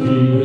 주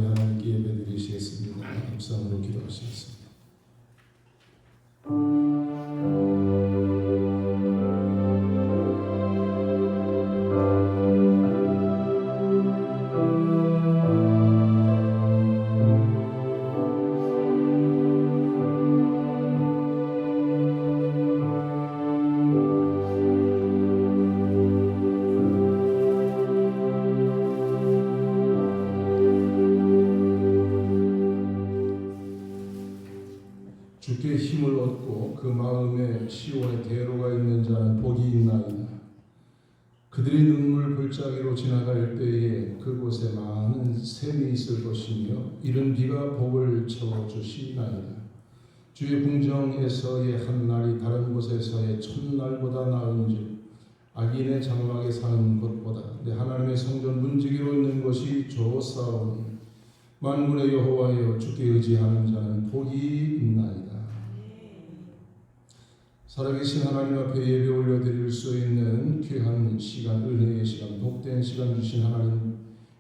하나님께 예배드리시겠습니다. 묵상으로 기도하시겠습니다. 주께 힘을 얻고 그 마음에 시온의 대로가 있는 자는 복이 있나이다. 그들이 눈물 골짜기로 지나갈 때에 그곳에 많은 샘이 있을 것이며 이른 비가 복을 채워주시나이다. 주의 궁정에서의 한 날이 다른 곳에서의 첫날보다 나은즉 악인의 장막에 사는 것보다 내 하나님의 성전 문지기로 있는 것이 좋사오니 만군의 여호와여 주께 의지하는 자는 복이 있나이다. 살아계신 하나님 앞에 예배 올려드릴 수 있는 귀한 시간, 은혜의 시간, 복된 시간 주신 하나님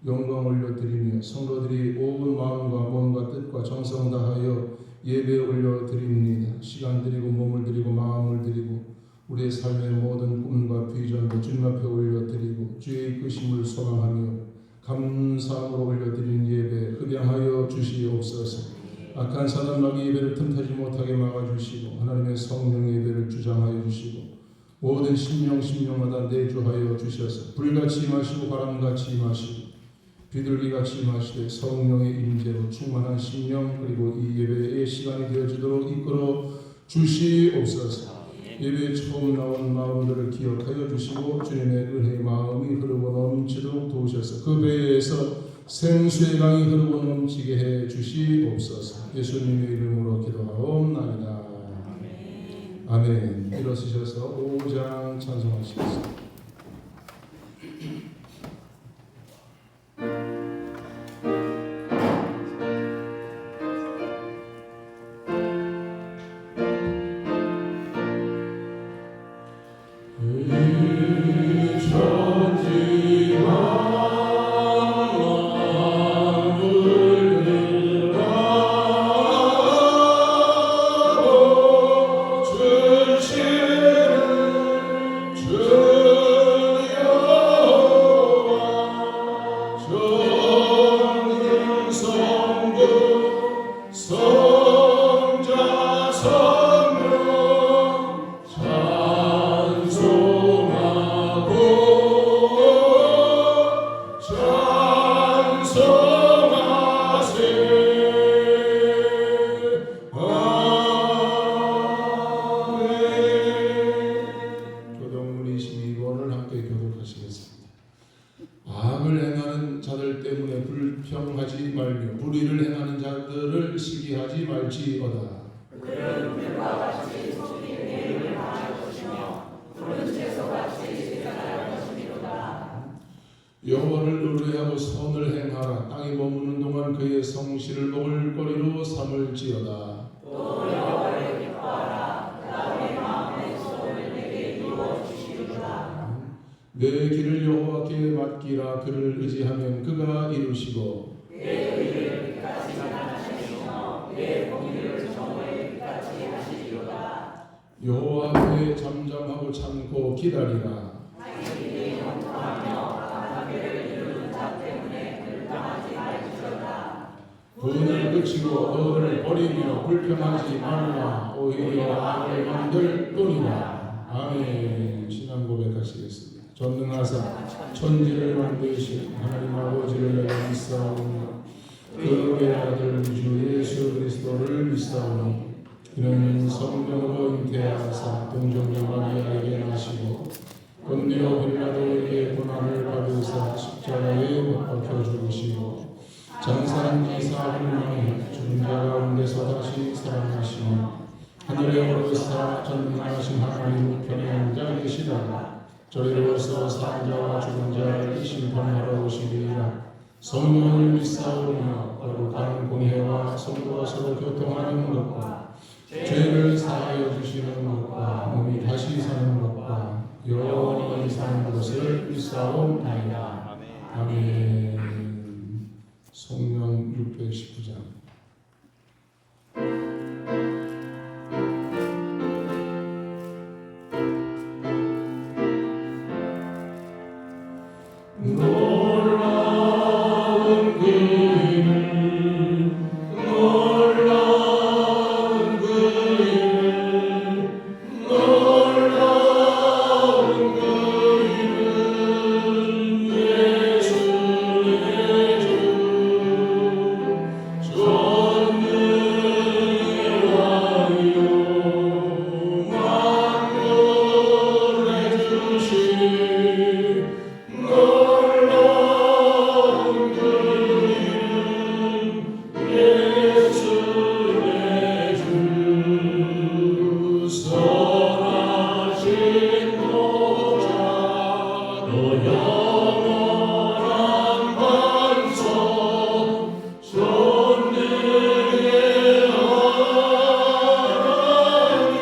영광 올려드리며 성도들이 온 마음과 몸과 뜻과 정성 다하여 예배 올려드립니다. 시간 드리고 몸을 드리고 마음을 드리고 우리의 삶의 모든 꿈과 비전도 주님 앞에 올려드리고 주의 이끄심을 소망하며 감사함으로 올려드리는 예배 흡양하여 주시옵소서. 악한 사단 마귀 예배를 틈타지 못하게 막아주시고 하나님의 성령 예배를 주장하여 주시고 모든 심령마다 내주하여 주셔서 불같이 임하시고 바람같이 임하시고 비둘기같이 임하시되 성령의 임재로 충만한 심령 그리고 이 예배의 시간이 되어지도록 이끌어 주시옵소서. 예배에 처음 나온 마음들을 기억하여 주시고 주님의 은혜의 마음이 흐르고 넘치도록 도우셔서 그 배에서 생수의 강이 흐르고 넘치게 해 주시옵소서. 예수님의 이름으로 기도하옵나이다. 아멘. 일어서셔서 5장 찬송하시겠습니다. 악을 행하는 자들 때문에 불평하지 말며 불의를 행하는 자들을 시기하지 말지어다. 그들은 불과 같이 속히 내일을 당할 것이며 푸른 채소같이 생각할 것이니로다. 여호와를 의뢰하고 선을 행하라. 땅에 머무는 동안 그의 성실을 먹을거리로 삼을지어다. 또 여호와를 기뻐하라. 그가 우리 마음의 소원을 내게 이루어 주시리로다. 내 길을 여호와께 맡기라. 그를 의지하면 그가 이루시고 내 의를 끝까지 나타내시며 내 공의를 정오에 끝까지 하시리로다. 여호와 앞에 잠잠하고 참고 기다리라. 당신이 형통하며 감사를 이루는 자 때문에 불평하지 말지어다. 분을 그치고 너를 버리며 불평하지 말라. 오히려 악을 만들 뿐이라. 아멘. 신앙 고백하시겠습니다. 전능하사 천지를 만드신 하나님 아버지를 내가 믿사오니 그 외아들 주 예수 그리스도를 믿사오니 이는 성령으로 잉태하사 동정녀 마리아에게 나시고 본디오 빌라도에게 고난을 받으사 십자가에 못 박혀 죽으시고 장사한 지 사흘 만에 죽은 자 가운데서 다시 살아나시며 하늘에 오르사 전능하신 하나님 우편에 앉아 계시다가 저리로서 산 자와 죽은 자를 심판하러 오시리라. 성령을 믿사오며 거룩한 공회와 성도와 서로 교통하는 것과 죄를 사하여 주시는 것과 몸이 다시 사는 것과 영원히 사는 것을 믿사옵나이다. 아멘. 성령 619장. 놀라운 그 이름, 놀라운 그 이름, 놀라운 그 이름, 예수의 주, 전능의 왕이요 만물의 주신 놀라운 그 이름, 예수의 주, 선하신 목자, 너 영원한 반석, 전능의 하나님,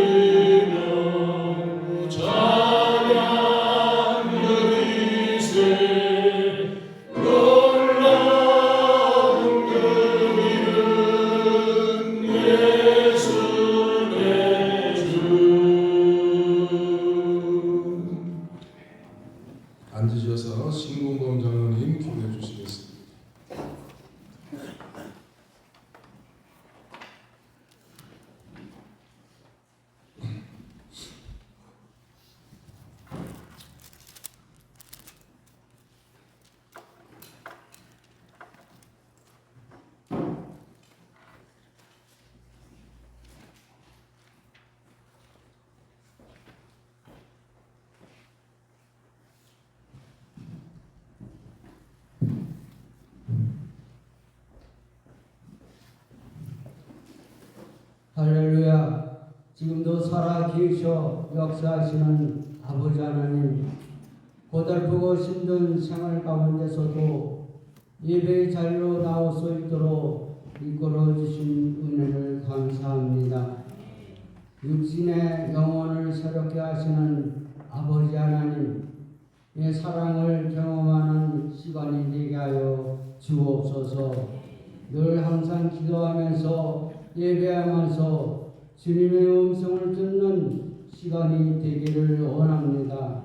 경배드리며 찬양 드리세. 놀라운 그 이름, 예수의 주. 앉으셔서 신궁범 장로님 기도해 주시겠습니다. 할렐루야. 지금도 살아 계셔 역사하시는 아버지 하나님, 고달프고 힘든 생활 가운데서도 예배의 자리로 나올 수 있도록 이끌어 주신 은혜를 감사합니다. 육신의 영혼을 새롭게 하시는 아버지 하나님, 의 사랑을 경험하는 시간이 되게 하여 주옵소서. 늘 항상 기도하면서 예배하면서 주님의 음성을 듣는 시간이 되기를 원합니다.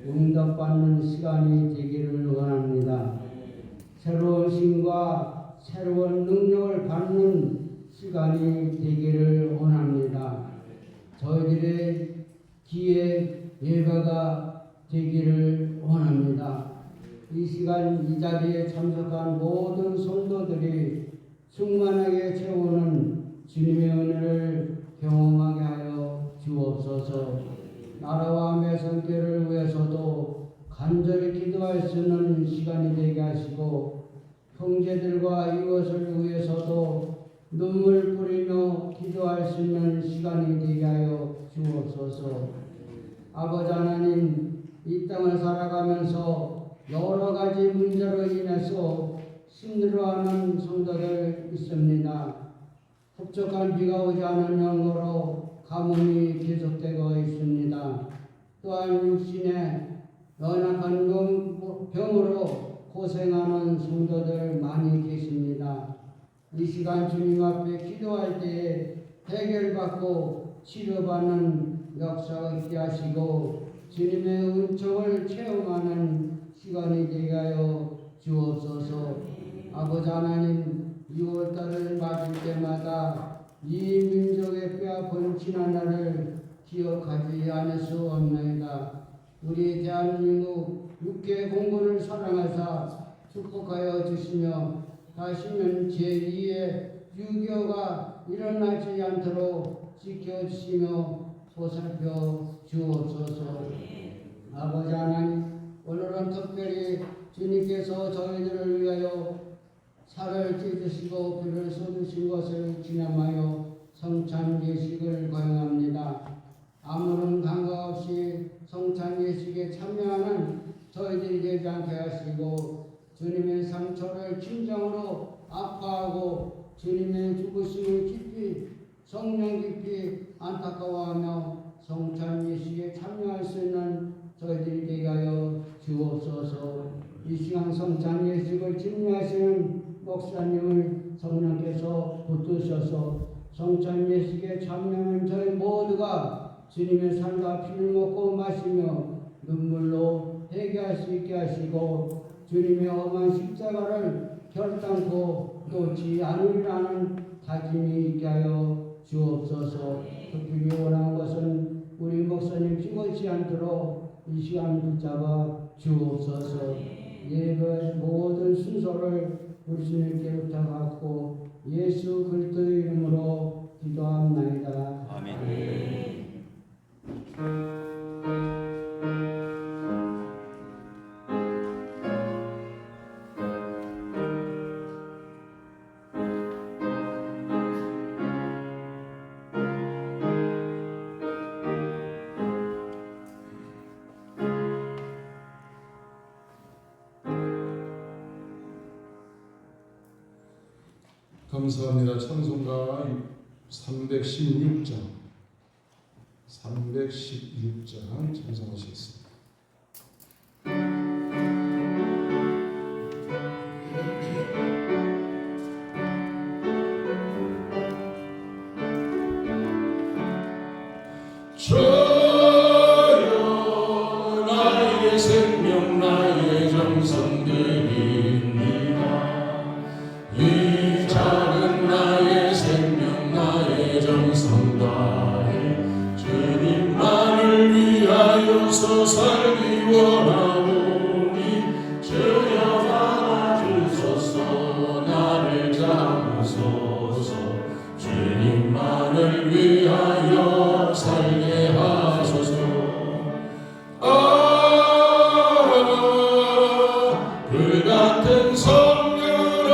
응답받는 시간이 되기를 원합니다. 새로운 힘과 새로운 능력을 받는 시간이 되기를 원합니다. 저희들의 기회 예배가 되기를 원합니다. 이 시간 이 자리에 참석한 모든 성도들이 충만하게 채우는 주님의 은혜를 경험하게 하여 주옵소서. 나라와 매성교를 위해서도 간절히 기도할 수 있는 시간이 되게 하시고, 형제들과 이웃을 위해서도 눈물 뿌리며 기도할 수 있는 시간이 되게 하여 주옵소서. 아버지 하나님, 이 땅을 살아가면서 여러 가지 문제로 인해서 힘들어하는 성도들 있습니다. 흡족한 비가 오지 않은 영으로 가뭄이 계속되고 있습니다. 또한 육신의 연약한 병으로 고생하는 성도들 많이 계십니다. 이 시간 주님 앞에 기도할 때에 해결받고 치료받는 역사가 있게 하시고 주님의 은총을 체험하는 시간이 되게 하여 주옵소서. 아버지 하나님, 6월달을 맞을 때마다 이 민족의 뼈아픈 지난날을 기억하지 않을 수 없나이다. 우리 대한민국 육계 공군을 사랑하사 축복하여 주시며 다시는 제2의 6.25가 일어나지 않도록 지켜주시며 보살펴 주옵소서. 아버지 하나님, 오늘은 특별히 주님께서 저희들을 위하여 살을 찢으시고 피를 쏟으신 것을 기념하여 성찬 예식을 거행합니다. 아무런 강과 없이 성찬 예식에 참여하는 저희들이 되지 않게 하시고 주님의 상처를 진정으로 아파하고 주님의 죽으심을 깊이 성령 깊이 안타까워하며 성찬 예식에 참여할 수 있는 저희들이 되게 하여 주옵소서. 이 시간 성찬 예식을 집례하시는 목사님을 성령께서 붙드셔서 성찬 예식에 참여하는 저희 모두가 주님의 살과 피를 먹고 마시며 눈물로 회개할 수 있게 하시고 주님의 험한 십자가를 결단코 놓지 않으리라는 다짐이 있게 하여 주옵소서. 특별히 원하는 것은 우리 목사님 죽지 않도록 이 시간 붙잡아 주옵소서. 예배의 모든 순서를 우리 주님께 부탁하고 예수 그리스도의 이름으로 기도합나이다. 아멘. 감사합니다. 찬송가 316장 찬송하시겠습니다. 주여 나의 생명 나의 정성 드립니다. 이 작은 나의 생명 나의 정성 다해 주님만을 위하여서 살기 원하오니 주여 받아주소서 나를 잡으소서 주님만을 위하여 살게 하소서. 불같은 성령으로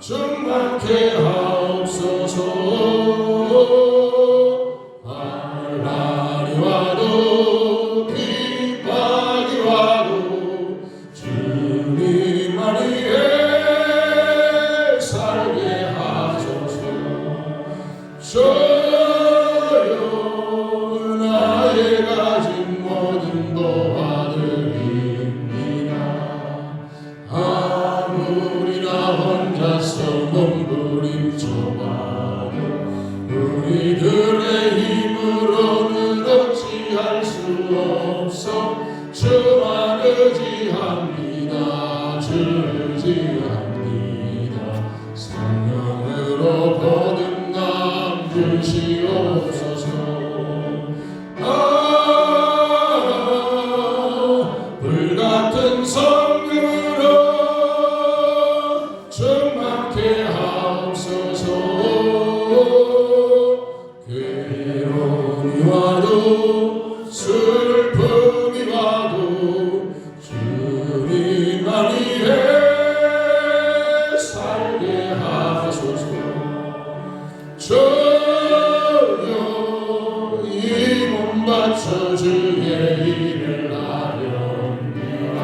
충만케 하옵소서. 환난이 와도 핍박이 와도 주님만 위해 살게 하소서. 주여 나의 가진 모든 도와드립니다. 아무리 나 혼자서 몸부림쳐봐도 우리들의 힘으로는 어찌할 수 없어 주만 의지합니다. 주를 의지합니다. 성령으로 거듭남 주시옵소서. 불같은 성령으로 충만케 하옵소서. 괴로움이 와도 슬픔이 와도 주님만 위해 살게 하소서. 주여 이 몸 바쳐 주의 일을 하렵니다.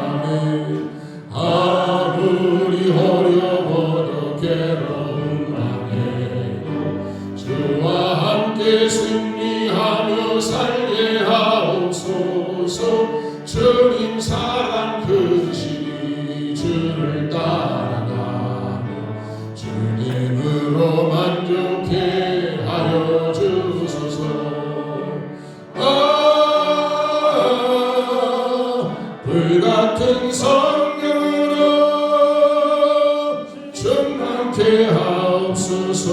아무리 어려워도 괴로움 안에도 주와 함께 승리하며 살게 하옵소서. 주님 사랑 크시니 주를 따라가며 주님으로 만족해 하여 주소서. 불같은 성령으로 충만케 하옵소서.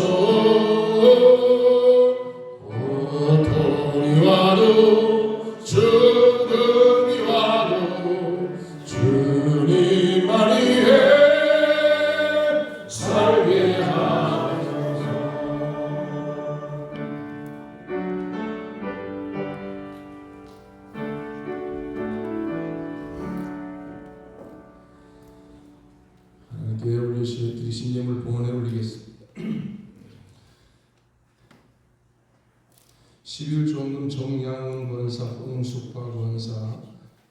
고통이 와도 죽음이 와도 주님만 위해 살게 하소서. 하나님께 드리신 예물 봉헌에 올리겠습니다. 11조원금 정양훈 권사, 홍숙화 권사,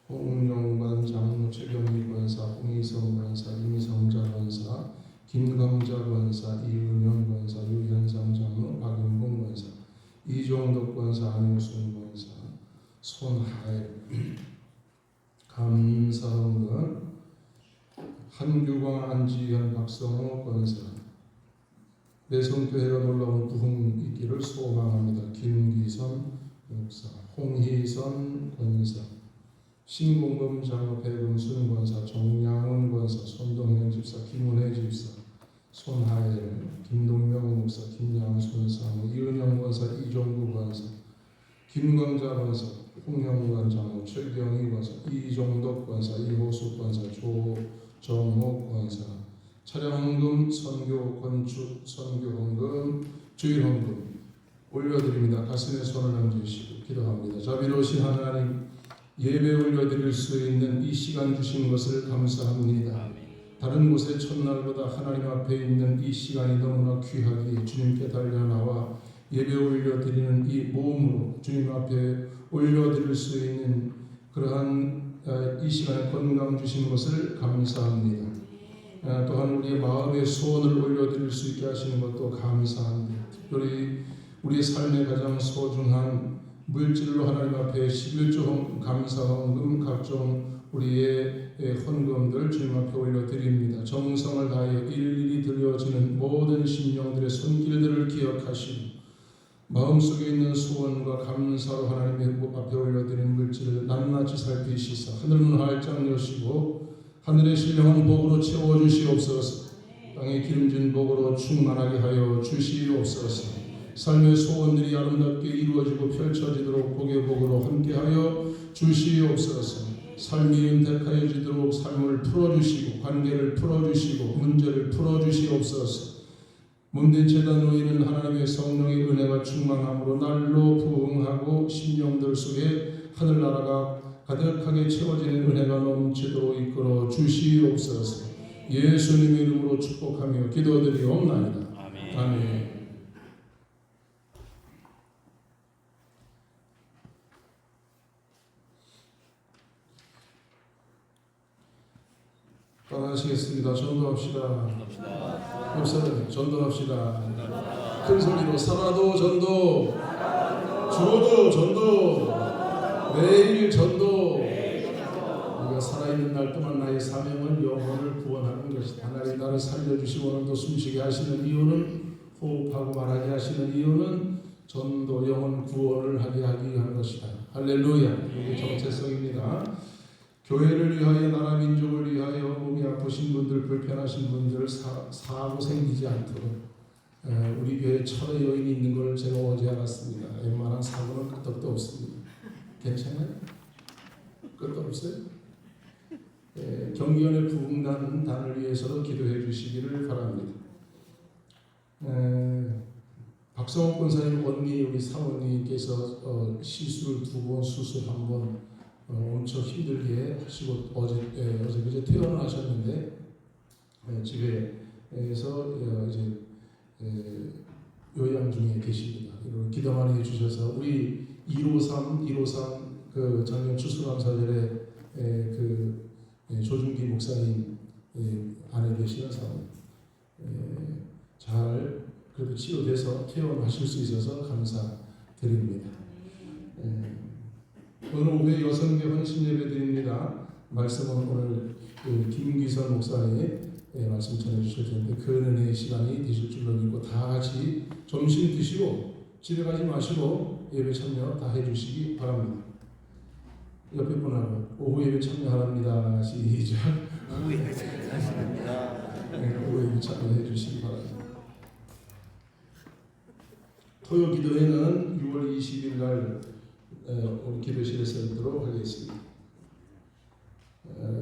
홍영관 장로, 최경미 권사, 홍희성 권사, 임성자 권사, 김강자 권사, 이은영 권사, 유현상 장로, 박윤봉 권사, 이종덕 권사, 안효 한규광, 안지현, 박성호 권사, 내성교회가 놀라운 부흥 있기를 소망합니다. 김기선 목사, 홍희선 권사, 신공금 장로 백은순 권사, 정양훈 권사, 손동현 집사, 김은혜 집사, 손하엘, 김동명 목사, 김양순 사무, 이은영 권사, 이종구 권사, 김광자 권사, 홍영관 장로, 최경희 권사, 이종덕 권사, 이호수 권사, 조정옥 권사, 차량헌금, 선교 건축, 선교헌금, 주일헌금 올려드립니다. 가슴에 손을 얹으시고 기도합니다. 자비로우신 하나님, 예배 올려드릴 수 있는 이 시간 주신 것을 감사합니다. 다른 곳의 첫날보다 하나님 앞에 있는 이 시간이 너무나 귀하기에 주님께 달려나와 예배 올려드리는 이 몸으로 주님 앞에 올려드릴 수 있는 그러한 이 시간에 건강 주신 것을 감사합니다. 또한 우리의 마음의 소원을 올려드릴 수 있게 하시는 것도 감사합니다. 특별히 우리의 삶에 가장 소중한 물질로 하나님 앞에 11조 감사헌금 각종 우리의 헌금들 주님 앞에 올려드립니다. 정성을 다하여 일일이 드려지는 모든 심령들의 손길들을 기억하시고 마음속에 있는 소원과 감사로 하나님 앞에 올려드린 물질을 낱낱이 살피시사 하늘문 활짝 여시고 하늘의 신령한 복으로 채워주시옵소서. 땅의 기름진 복으로 충만하게 하여 주시옵소서. 삶의 소원들이 아름답게 이루어지고 펼쳐지도록 복의 복으로 함께하여 주시옵소서. 삶이 윤택하여지도록 삶을 풀어주시고 관계를 풀어주시고 문제를 풀어주시옵소서. 몸된 재단 노인은 하나님의 성령의 은혜가 충만함으로 날로 부흥하고 심령들 속에 하늘나라가 가득하게 채워지는 은혜가 넘치도록 이끌어 주시옵소서. 예수님의 이름으로 축복하며 기도드리옵나이다. 아멘. 아멘. 따라하시겠습니다. 전도합시다. 목사님 전도합시다. 큰 소리로 살아도 전도, 죽어도 전도, 매일 전도. 우리가 살아있는 날 동안 나의 사명은 영혼을 구원하는 것이다. 하나님 나를 살려주시고 오늘도 숨쉬게 하시는 이유는, 호흡하고 말하게 하시는 이유는 전도, 영혼 구원을 하게 하기 위한 것이다. 할렐루야. 이게 정체성입니다. 교회를 위하여, 나라 민족을 위하여 몸이 아프신 분들, 불편하신 분들 사고 생기지 않도록 우리 교회에 철의 여인이 있는 걸 제가 어제 알았습니다. 웬만한 사고는 끄떡도 없습니다. 괜찮아요? 끝도 없어요? 경기원의 부흥단을 위해서도 기도해 주시기를 바랍니다. 박성호 권사님 언니, 우리 사모님께서 시술 2번, 수술 1번 엄청 힘들게 하시고 어제 퇴원하셨는데 집에서 이제 요양 중에 계십니다. 기도 많이 해주셔서 우리 153 그 작년 추수감사절에 그 조중기 목사님 안에 계시는 사람 잘 그래도 치료돼서 퇴원하실 수 있어서 감사드립니다. 오늘 오후에 여성계 헌신 예배 드립니다. 말씀은 오늘 김기선 목사님 말씀 전해주실 텐데 그 은혜의 시간이 되실 줄로 믿고 다 같이 점심 드시고 집에 가지 마시고 예배 참여 다 해주시기 바랍니다. 옆에 분하고 오후 예배 참여합니다. 시작. 오후 예배 참여합니다. 오후 예배 참여해 주시기 바랍니다. 토요 기도회는 6월 20일 날 우리 기도실에서 있도록 하겠습니다.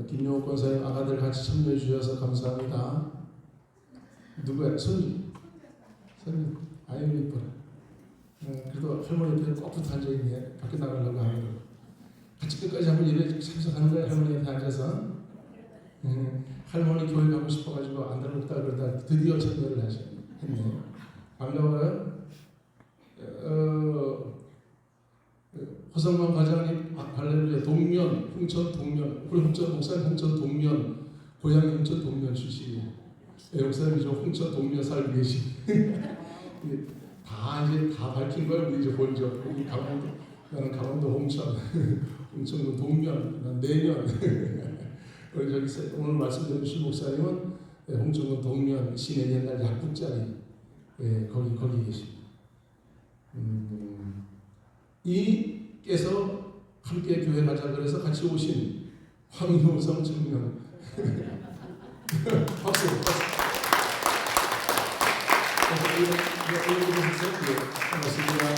김용옥 권사님 아가들 같이 참여해 주셔서 감사합니다. 누구야? 손주? 아유 이뻐라. 그래도 할머니 옆에 꼭 붙어 앉아있네. 밖에 나가려고 하는 거. 같이 끝까지 한번 예배 참석하는 거야. 할머니 옆에 앉아서. 할머니 교회 가고 싶어가지고 안 들어먹다 그러다 드디어 참여를 했네. 반가워요. 허성만 과장님 할렐루야. 동면, 홍천 동면, 우리 홍천 목사님 홍천 동면, 고향이 홍천 동면 출신이에요. 목사님이 저 홍천 동면 살고 계시. 다 이제 다 밝힌 거야. 우리 이제 본적. 우리 강원도, 나는 강원도 홍천, 홍천도 동면, 난 내년. 우리 저기 오늘 말씀드린 실 목사님은 홍천군 동면 시내 옛날 약국자리 거기 계십니다. 이께서 함께 교회 가자 그래서 같이 오신 황효성 청년 박수. 반갑습니다.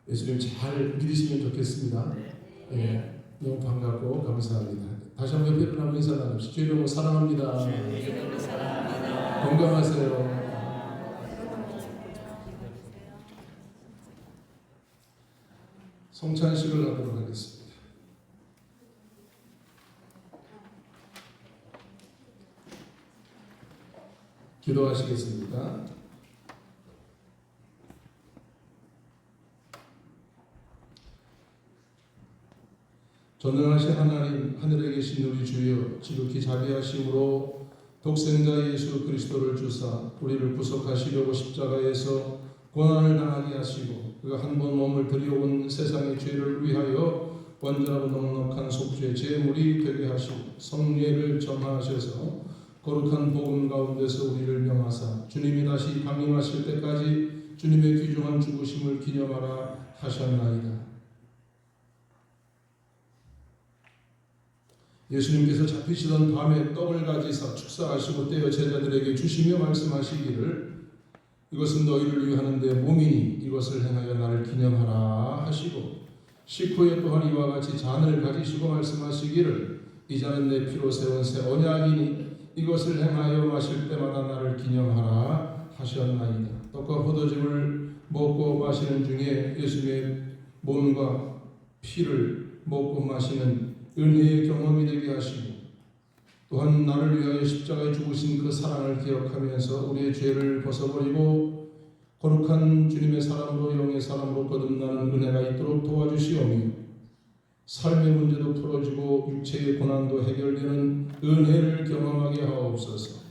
예수님 잘 믿으시면 좋겠습니다. 예, 너무 반갑고 감사합니다. 다시 한번 옆에 분 한번 인사 나누십시오. 주의 이름으로 사랑합니다. 건강하세요. 성찬식을 하도록 하겠습니다. 기도하시겠습니다. 전능하신 하나님, 하늘에 계신 우리 주여, 지극히 자비하심으로 독생자 예수 그리스도를 주사 우리를 구속하시려고 십자가에서 고난을 당하게 하시고 그가 한 번 몸을 들여온 세상의 죄를 위하여 완전하고 넉넉한 속죄 제물이 되게 하시고 성례를 점하셔서 거룩한 복음 가운데서 우리를 명하사 주님이 다시 강림하실 때까지 주님의 귀중한 죽으심을 기념하라 하셨나이다. 예수님께서 잡히시던 밤에 떡을 가지사 축사하시고 떼어 제자들에게 주시며 말씀하시기를 이것은 너희를 위하는 내 몸이니 이것을 행하여 나를 기념하라 하시고 식후에 또한 이와 같이 잔을 가지시고 말씀하시기를 이 잔은 내 피로 세운 새 언약이니 이것을 행하여 마실 때마다 나를 기념하라 하셨나이다. 떡과 포도즙을 먹고 마시는 중에 예수님의 몸과 피를 먹고 마시는 은혜의 경험이 되게 하시고 또한 나를 위하여 십자가에 죽으신 그 사랑을 기억하면서 우리의 죄를 벗어버리고 거룩한 주님의 사람으로 영의 사람으로 거듭나는 은혜가 있도록 도와주시오며 삶의 문제도 풀어지고 육체의 고난도 해결되는 은혜를 경험하게 하옵소서.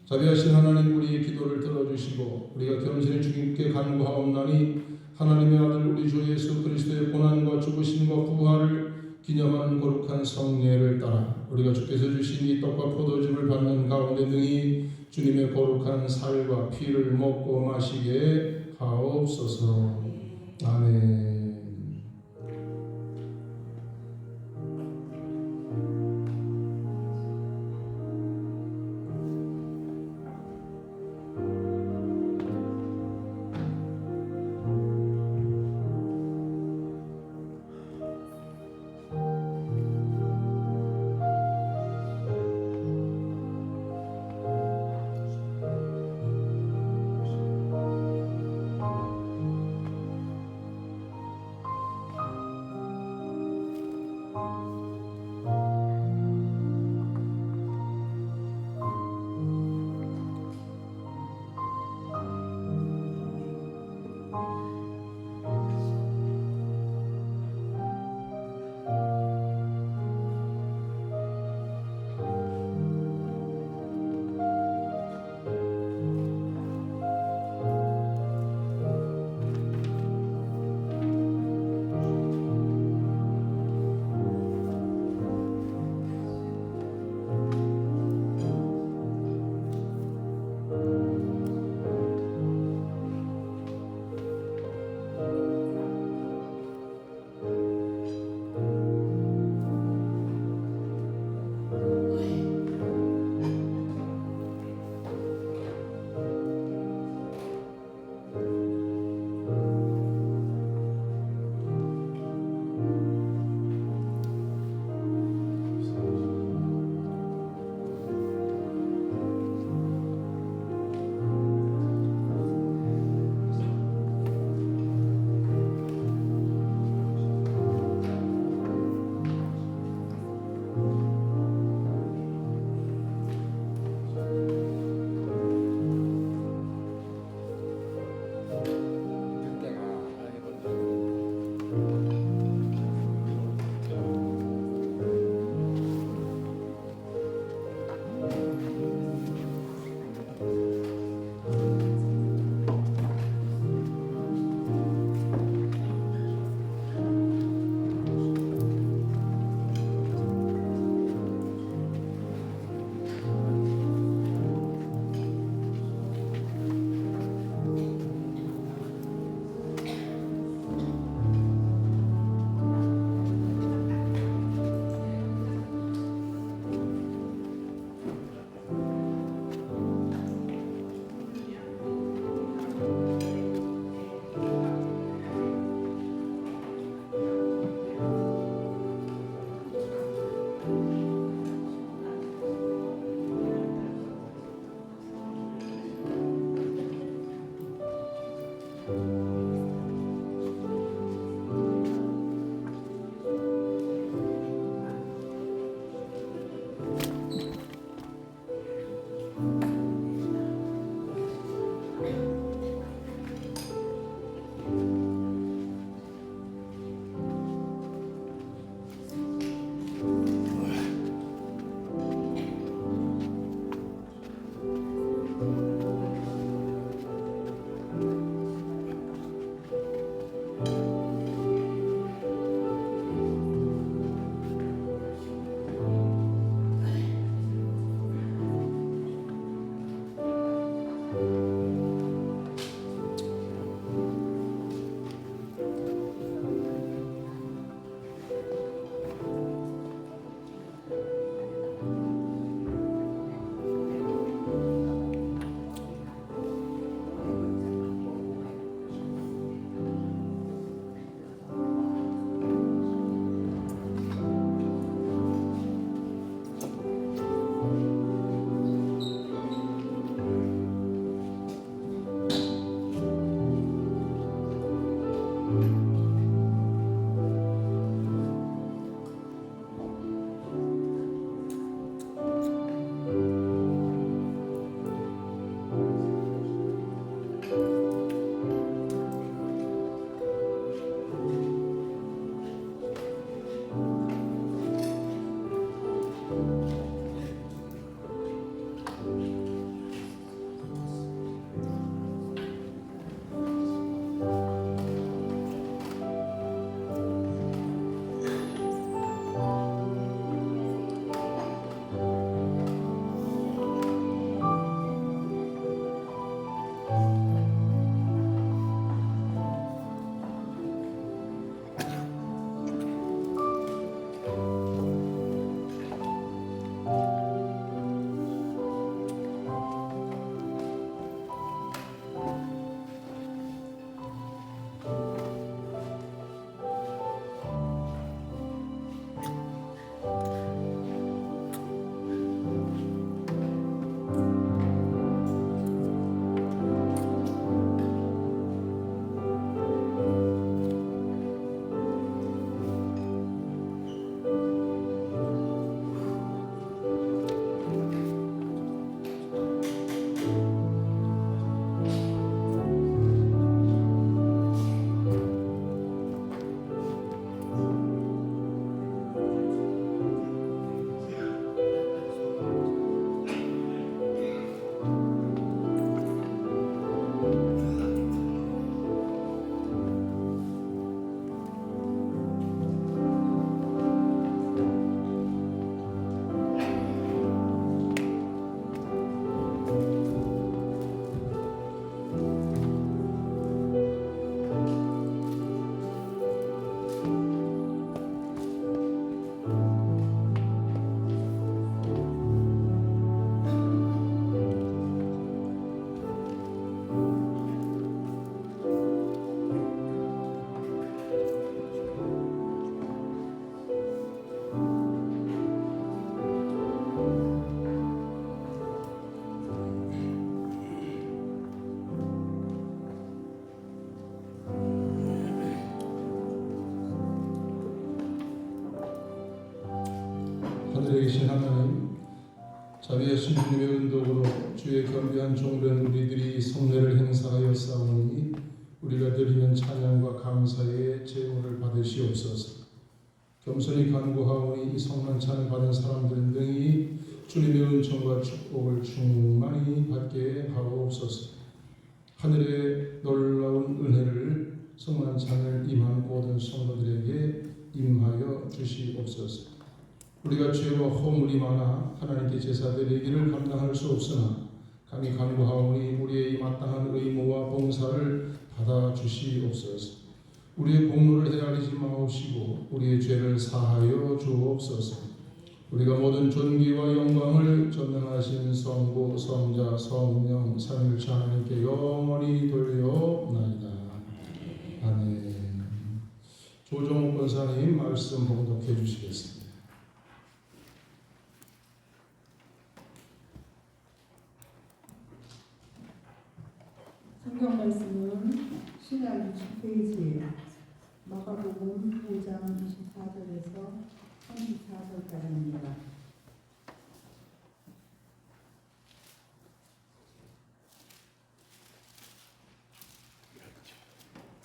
자비하신 하나님, 우리의 기도를 들어주시고 우리가 겸손히 주님께 간구하옵나니 하나님의 아들 우리 주 예수 그리스도의 고난과 죽으심과 부활을 기념하는 거룩한 성례를 따라 우리가 주께서 주신 이 떡과 포도즙을 받는 가운데 능히 주님의 거룩한 살과 피를 먹고 마시게 하옵소서. 아멘. 자비하신 주님의 은덕으로 주의 겸비한 종된 우리들이 성례를 행사하여 싸우니 우리가 드리는 찬양과 감사의 제물을 받으시옵소서. 겸손히 간구하오니 이 성만 찬을 받은 사람들은 능히 주님의 은총과 축복을 충만히 받게 하옵소서. 하늘의 놀라운 은혜를 성만 찬을 임한 모든 성도들에게 임하여 주시옵소서. 우리가 죄와 허물이 많아 하나님께 제사 드리기를 감당할 수 없으나 감히 간구하오니 우리의 이 마땅한 의무와 봉사를 받아 주시옵소서. 우리의 공로를 헤아리지 마옵시고 우리의 죄를 사하여 주옵소서. 우리가 모든 존귀와 영광을 전능하신 성부, 성자, 성령, 삼위일체 하나님께 영원히 돌려옵나이다. 아멘. 조정욱 권사님 말씀 봉독해 주시겠습니다. 성경 말씀은 신약 60페이지에 마가복음 5장 24절에서 34절까지입니다.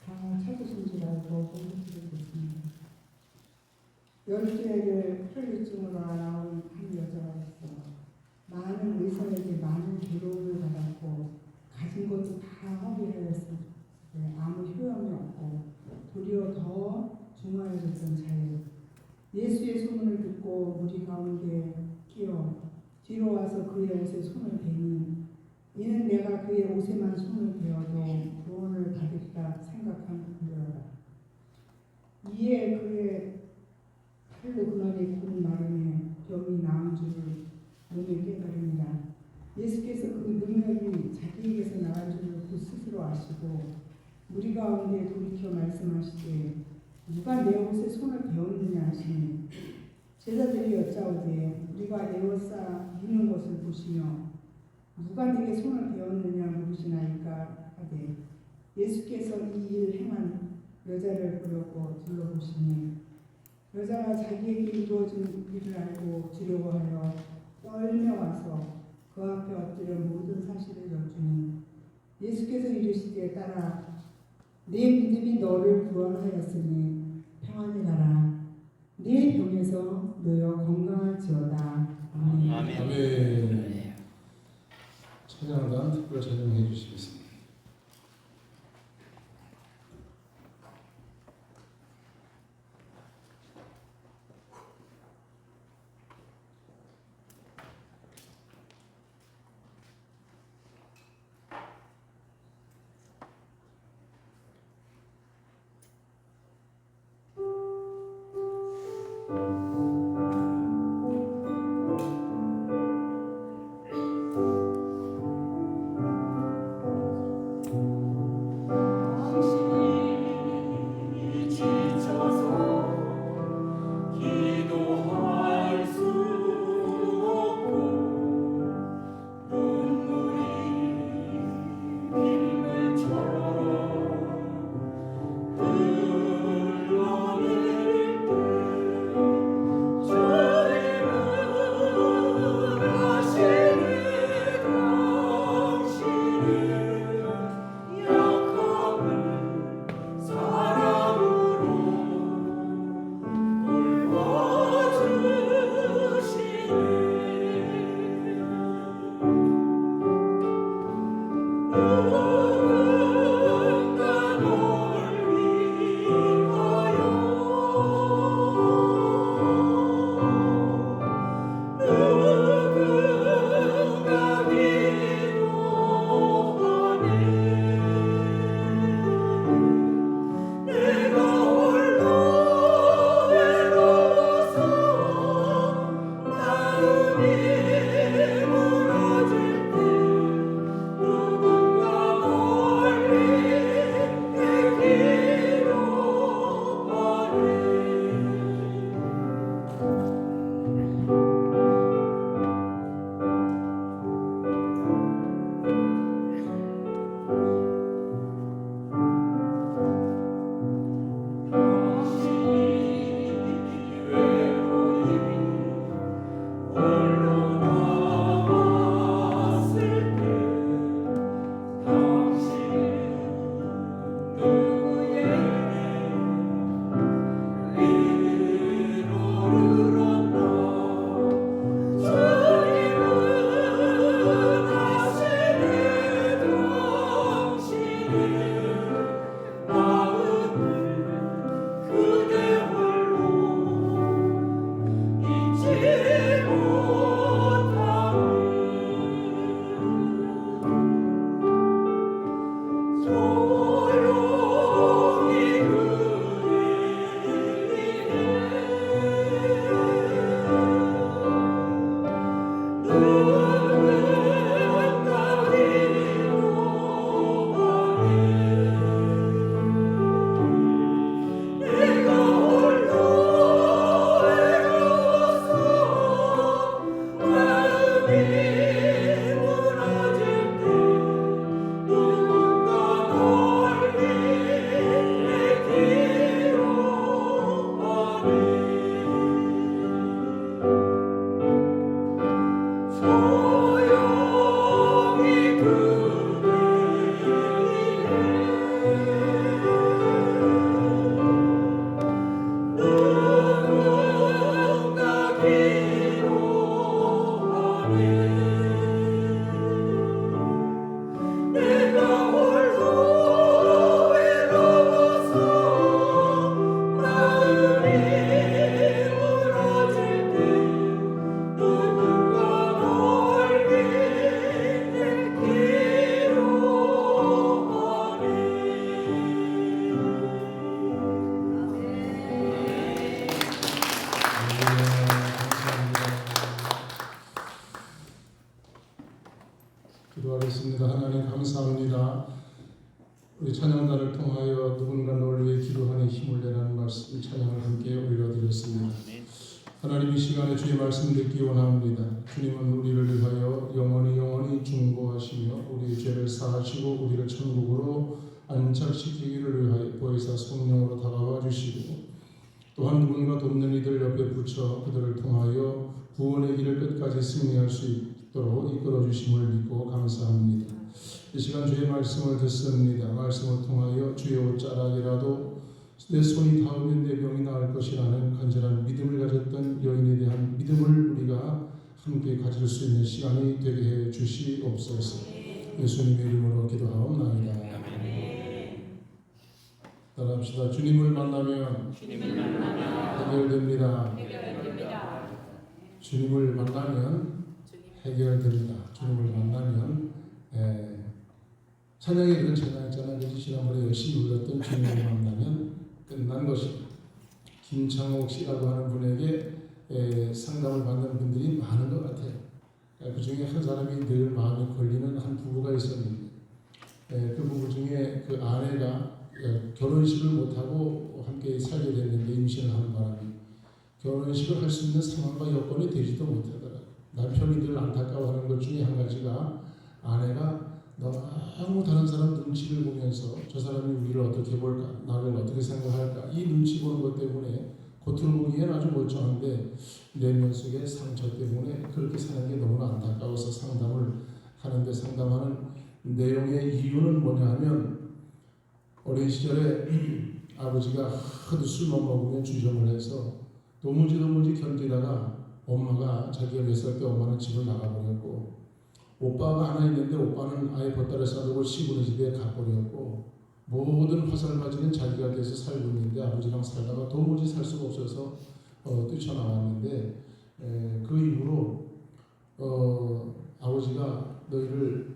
다 찾으신 줄 알고 공부드리겠습니다. 12해를 혈류증으로 알아온 한 여자가 있어 많은 의사에게 많은 괴로움을 받았고 가진 것도 다 허비하였을 때 아무 효험이 없고 도리어 더 중하여졌던 자예요. 예수의 소문을 듣고 무리 가운데 끼어 뒤로 와서 그의 옷에 손을 대니 이는 내가 그의 옷에만 손을 대어도 구원을 받으리라 생각한 그러라. 이에 그의 팔로 그날의 군 마름에 병이 나은 줄을 몸에 깨달으니라. 예수께서 그 능력이 자기에게서 나간 줄을 그 스스로 아시고 무리 가운데 돌이켜 말씀하시되 누가 내 옷에 손을 대었느냐 하시니 제자들이 여짜오되 우리가 에워싸 미는 것을 보시며 누가 내게 손을 대었느냐 물으시나이까 하되 예수께서 이 일 행한 여자를 보려고 둘러보시니 여자가 자기에게 이루어진 일을 알고 두려워하여 떨며 와서 그 앞에 엎드려 모든 사실을 여쭈니 예수께서 이르시되 따라 내 믿음이 너를 구원하였으니 평안히 가라. 네 병에서 놓여 건강할지어다. 아멘. 아멘. 찬양단 특별 찬양해 주시겠습니다. 무너질 때 누군가 감사합니다. 우리 찬양단을 통하여 누군가 너를 위해 기도하는 힘을 내라는 말씀 찬양을 함께 올려드렸습니다. 하나님 이 시간에 주의 말씀 듣기 원합니다. 주님은 우리를 위하여 영원히 중보하시며 우리의 죄를 사하시고 우리를 천국으로 안착시키기를 위하여 보혜사 성령으로 다가와 주시고 또한 누군가 돕는 이들 옆에 붙여 그들을 통하여 구원의 길을 끝까지 승리할 수 있도록 이끌어 주심을 믿고 감사합니다. 이 시간 주의 말씀을 듣습니다. 말씀을 통하여 주의 옷자락이라도 내 손이 닿으면 내 병이 나을 것이라는 간절한 믿음을 가졌던 여인에 대한 믿음을 우리가 함께 가질 수 있는 시간이 되게 해 주시옵소서. 예수님의 이름으로 기도하옵나이다. 따라합시다. 주님을 만나면 해결됩니다. 주님을 만나면 해결됩니다. 주님을 만나면 찬양에 그런 찬양 있잖아요. 그래서 지난번에 열심히 불렀던 주님을 만나면 끝난 것입니다. 김창옥 씨라고 하는 분에게 상담을 받는 분들이 많은 것 같아요. 그 중에 한 사람이 늘 마음이 걸리는 한 부부가 있었는데 그 부부 중에 그 아내가 결혼식을 못하고 함께 살게 됐는데 임신을 하는 바람에 결혼식을 할 수 있는 상황과 여건이 되지도 못하더라고요. 남편이 늘 안타까워하는 것 중에 한 가지가 아내가 너무 다른 사람 눈치를 보면서 저 사람이 우리를 어떻게 볼까, 나를 어떻게 생각할까, 이 눈치 보는 것 때문에 겉으로 보기엔 아주 멀쩡한데 내면 속의 상처 때문에 그렇게 사는 게 너무나 안타까워서 상담을 하는데 상담하는 내용의 이유는 뭐냐 하면 어린 시절에 아버지가 하도 술만 먹으면 주정을 해서 도무지 견디다가 엄마가 자기가 몇 살 때 엄마는 집을 나가버렸고 오빠가 하나 있는데 오빠는 아예 벗다를 싸두고 시부네 집에 가버렸고 모든 화살바지는 자기가 돼서 살고 있는데 아버지랑 살다가 도무지 살 수가 없어서 뛰쳐나왔는데 그 이후로 아버지가 너희를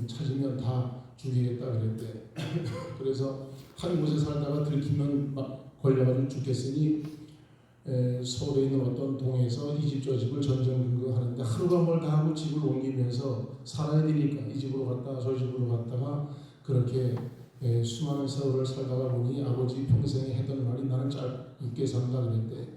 찾으면 다 죽이겠다 그랬대. 그래서 한 곳에 살다가 들키면 막 걸려가지고 죽겠으니 서울에 있는 어떤 동에서 이 집 저 집을 전전긍긍하는데 하루가 멀다 하고 집을 옮기면서 살아야 되니까 이 집으로 갔다가 저 집으로 갔다가 그렇게 수많은 세월을 살다가 보니 아버지 평생에 했던 말이 나는 짧게 산다 그랬대.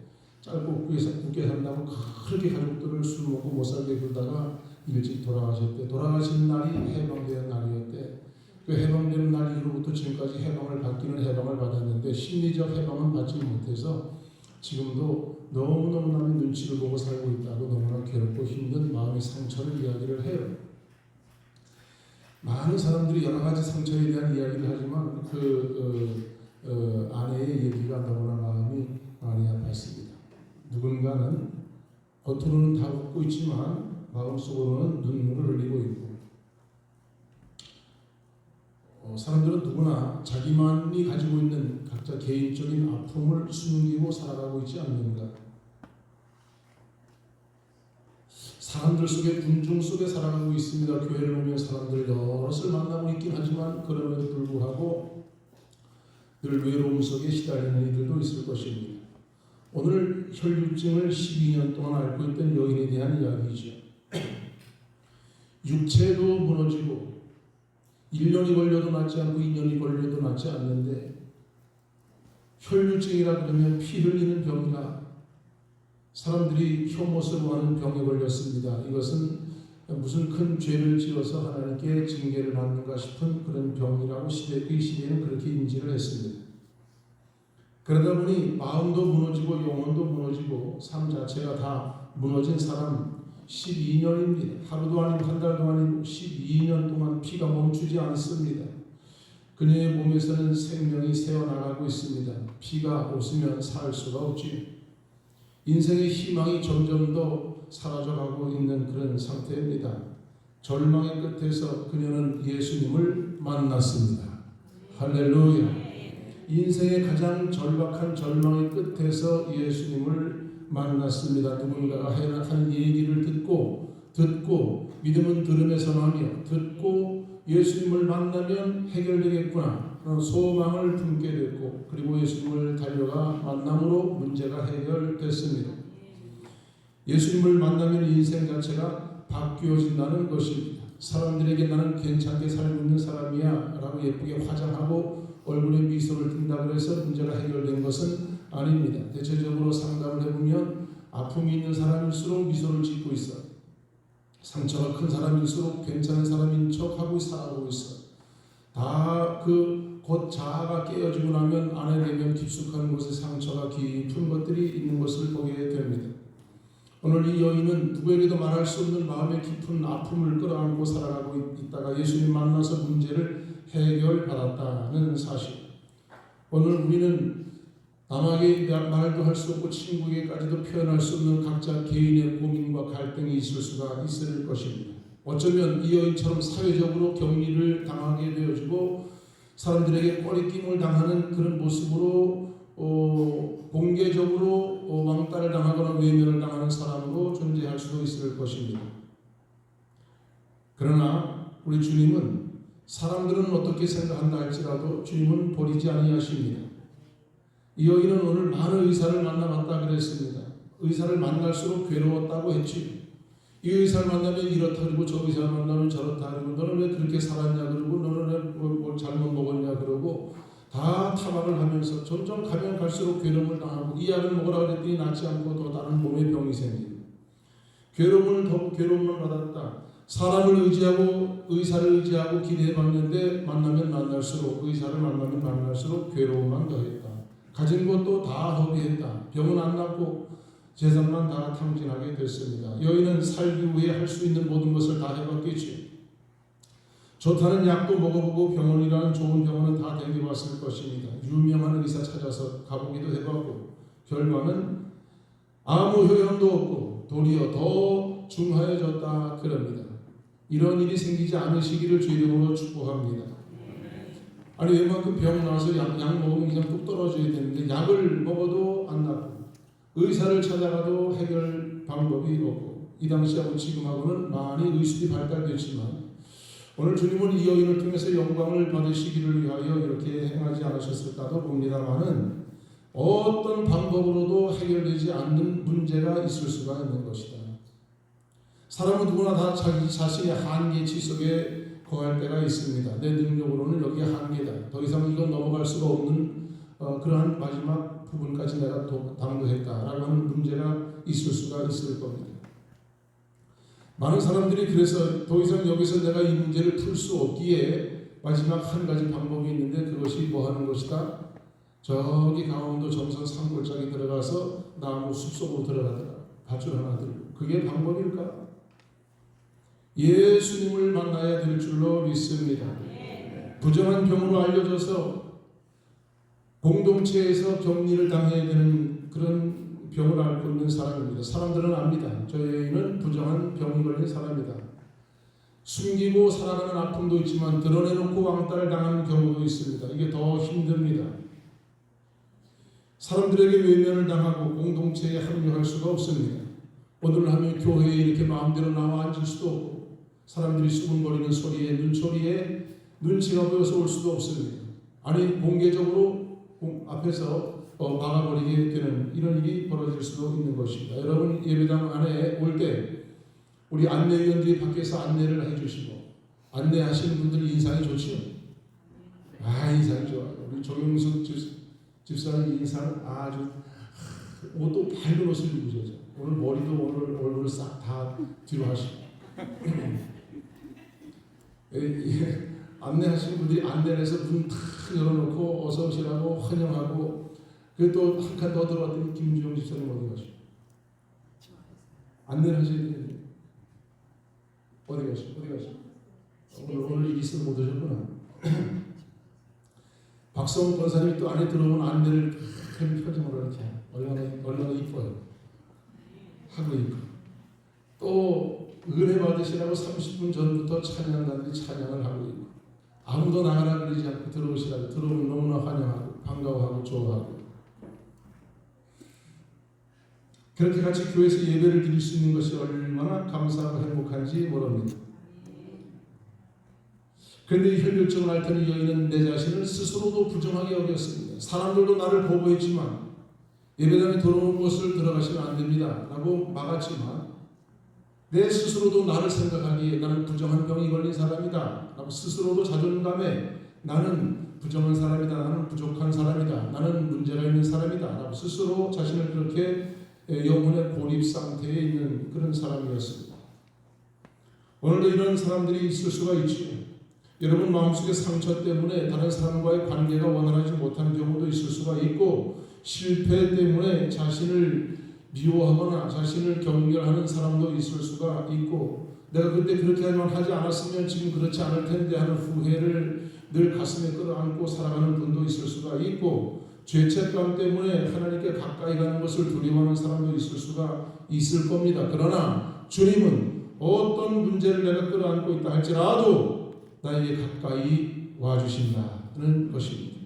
짧고 굵게 산다고 그렇게 가족들을 술 먹고 못 살게 굴다가 일찍 돌아가셨대. 돌아가신 날이 해방되는 날이었대. 그 해방되는 날 이후로부터 지금까지 해방을 받기는 해방을 받았는데 심리적 해방은 받지 못해서 지금도 너무너무 남의 눈치를 보고 살고 있다고 너무나 괴롭고 힘든 마음의 상처를 이야기를 해요. 많은 사람들이 여러 가지 상처에 대한 이야기를 하지만 아내의 얘기가 너무나 마음이 많이 아팠습니다. 누군가는 겉으로는 다 웃고 있지만 마음속으로는 눈물을 흘리고 있고 사람들은 누구나 자기만이 가지고 있는 각자 개인적인 아픔을 숨기고 살아가고 있지 않는가. 사람들 속에 분중 속에 살아가고 있습니다. 교회를 오면 사람들 여럿을 만나고 있긴 하지만 그럼에도 불구하고 늘 외로움 속에 시달리는 이들도 있을 것입니다. 오늘 혈류증을 12년 동안 앓고 있던 여인에 대한 이야기죠. 육체도 무너지고 1년이 걸려도 낫지 않고 2년이 걸려도 낫지 않는데 혈류증이라 그러면 피 흘리는 병이라 사람들이 혐오스러워 하는 병에 걸렸습니다. 이것은 무슨 큰 죄를 지어서 하나님께 징계를 받는가 싶은 그런 병이라고 이 시대에는 그렇게 인지를 했습니다. 그러다 보니 마음도 무너지고 영혼도 무너지고 삶 자체가 다 무너진 사람 12년입니다. 하루도 아니고 한 달도 아니고 12년 동안 피가 멈추지 않습니다. 그녀의 몸에서는 생명이 새어나가고 있습니다. 피가 없으면 살 수가 없지. 인생의 희망이 점점 더 사라져가고 있는 그런 상태입니다. 절망의 끝에서 그녀는 예수님을 만났습니다. 할렐루야. 인생의 가장 절박한 절망의 끝에서 예수님을 만났습니다. 누군가가 하는 얘기를 듣고 믿음은 들음에서 나며 듣고 예수님을 만나면 해결되겠구나 소망을 품게 됐고 그리고 예수님을 달려가 만남으로 문제가 해결됐습니다. 예수님을 만나면 인생 자체가 바뀌어진다는 것입니다. 사람들에게 나는 괜찮게 살고 있는 사람이야 라고 예쁘게 화장하고 얼굴에 미소를 띈다고 해서 문제가 해결된 것은 아닙니다. 대체적으로 상담을 해보면 아픔이 있는 사람일수록 미소를 짓고 있어. 상처가 큰 사람일수록 괜찮은 사람인 척하고 살아가고 있어. 다 곧 자아가 깨어지고 나면 안에 되면 깊숙한 곳에 상처가 깊은 것들이 있는 것을 보게 됩니다. 오늘 이 여인은 누구에게도 말할 수 없는 마음의 깊은 아픔을 끌어안고 살아가고 있다가 예수님 만나서 문제를 해결받았다는 사실. 오늘 우리는 남에게 말도 할 수 없고 친구에게까지도 표현할 수 없는 각자 개인의 고민과 갈등이 있을 수가 있을 것입니다. 어쩌면 이 여인처럼 사회적으로 격리를 당하게 되어지고 사람들에게 꺼리낌을 당하는 그런 모습으로 공개적으로 왕따를 당하거나 외면을 당하는 사람으로 존재할 수도 있을 것입니다. 그러나 우리 주님은 사람들은 어떻게 생각한다 할지라도 주님은 버리지 아니하십니다. 이 여인은 오늘 많은 의사를 만나봤다 그랬습니다. 의사를 만날수록 괴로웠다고 했지. 이 의사를 만나면 이렇다 그러고 저 의사를 만나면 저렇다 그러고 너는 왜 그렇게 살았냐 그러고 너는 왜 뭘 잘못 먹었냐 그러고 다 타박을 하면서 점점 가면 갈수록 괴로움을 당하고 이 약을 먹으라 그랬더니 낫지 않고 또 다른 몸에 병이 생기고 괴로움을 받았다. 사람을 의지하고 의사를 의지하고 기대해봤는데 만나면 만날수록 의사를 만나면 만날수록 괴로움만 더했다. 가진 것도 다 허비했다. 병은 안 낫고 재산만 다 탕진하게 됐습니다. 여인은 살기 위해 할 수 있는 모든 것을 다 해봤겠지. 좋다는 약도 먹어보고 병원이라는 좋은 병원은 다 다녀봤을 것입니다. 유명한 의사 찾아서 가보기도 해봤고 결과는 아무 효용도 없고 도리어 더 중하여졌다 그럽니다. 이런 일이 생기지 않으시기를 주의 이름으로 축복합니다. 아니 웬만큼 병 나와서 약 먹으면 그냥 뚝 떨어져야 되는데 약을 먹어도 안 낫고 의사를 찾아가도 해결 방법이 없고 이 당시하고 지금하고는 많이 의술이 발달됐지만 오늘 주님은 이 여인을 통해서 영광을 받으시기를 위하여 이렇게 행하지 않으셨을까도 봅니다만은 어떤 방법으로도 해결되지 않는 문제가 있을 수가 있는 것이다. 사람은 누구나 다 자기 자신의 한계치 속에 거할 때가 있습니다. 내 능력으로는 여기에 한계다. 더 이상 이건 넘어갈 수가 없는 그러한 마지막 부분까지 내가 당도했다라고 하는 문제가 있을 수가 있을 겁니다. 많은 사람들이 그래서 더 이상 여기서 내가 이 문제를 풀 수 없기에 마지막 한 가지 방법이 있는데 그것이 뭐 하는 것이다? 저기 강원도 정선 산골짜기 들어가서 나무 숲속으로 들어가더라. 밧줄 하나 들고. 그게 방법일까? 예수님을 만나야 될 줄로 믿습니다. 부정한 병으로 알려져서 공동체에서 격리를 당해야 되는 그런 병을 앓고 있는 사람입니다. 사람들은 압니다. 저 여인은 부정한 병이 걸린 사람이다. 숨기고 살아가는 아픔도 있지만 드러내놓고 왕따를 당하는 경우도 있습니다. 이게 더 힘듭니다. 사람들에게 외면을 당하고 공동체에 합류할 수가 없습니다. 오늘 하면 교회에 이렇게 마음대로 나와 앉을 수도 없고 사람들이 수군거리는 소리에 눈초리에 눈치가 보여서 올 수도 없습니다. 아니 공개적으로 앞에서 막아버리게 되는 이런 일이 벌어질 수도 있는 것입니다. 여러분 예배당 안에 올 때 우리 안내위원들이 밖에서 안내를 해주시고 안내하시는 분들이 인상이 좋지요. 인상이 좋아요. 우리 조용숙 집사님 인상은 아주 옷도 밝은 옷을 입으셔서 오늘 머리도 오늘 얼굴을 싹 다 뒤로 하시고 안내하시는 분들이 안내를 해서 문 탁 열어놓고 어서 오시라고 환영하고 그리고 또 한 칸 더 들어왔더니 김주영 집사님 어디 가시오? 안내를 하셔야 되는데 어디 가시오? 오늘 이 기스를 못 오셨구나. 박성훈 권사님이 또 안에 들어오면 안내를 큰 표정으로 이렇게 얼마나 이뻐요. 하고 있고 또 은혜 받으시라고 30분 전부터 찬양단들이 찬양을 하고 있고 아무도 나가라 그러지 않고 들어오시라고 들어오면 너무나 환영하고 반가워하고 좋아하고 그렇게 같이 교회에서 예배를 드릴 수 있는 것이 얼마나 감사하고 행복한지 모릅니다. 그런데 이 혈혈증을 앓던 이 여인은 내 자신을 스스로도 부정하게 여겼습니다. 사람들도 나를 보고했지만 예배당에 들어오는 곳을 들어가시면 안 됩니다 라고 막았지만 내 스스로도 나를 생각하기에 나는 부정한 병이 걸린 사람이다 라고 스스로도 자존감에 나는 부정한 사람이다, 나는 부족한 사람이다, 나는 문제가 있는 사람이다 라고 스스로 자신을 그렇게 영혼의 고립 상태에 있는 그런 사람이었습니다. 오늘도 이런 사람들이 있을 수가 있지요. 여러분 마음속의 상처 때문에 다른 사람과의 관계가 원활하지 못하는 경우도 있을 수가 있고, 실패 때문에 자신을 미워하거나 자신을 경멸하는 사람도 있을 수가 있고, 내가 그때 그렇게 하지 않았으면 지금 그렇지 않을 텐데 하는 후회를 늘 가슴에 끌어안고 살아가는 분도 있을 수가 있고, 죄책감 때문에 하나님께 가까이 가는 것을 두려워하는 사람도 있을 수가 있을 겁니다. 그러나 주님은 어떤 문제를 내가 끌어안고 있다 할지라도 나에게 가까이 와주신다는 것입니다.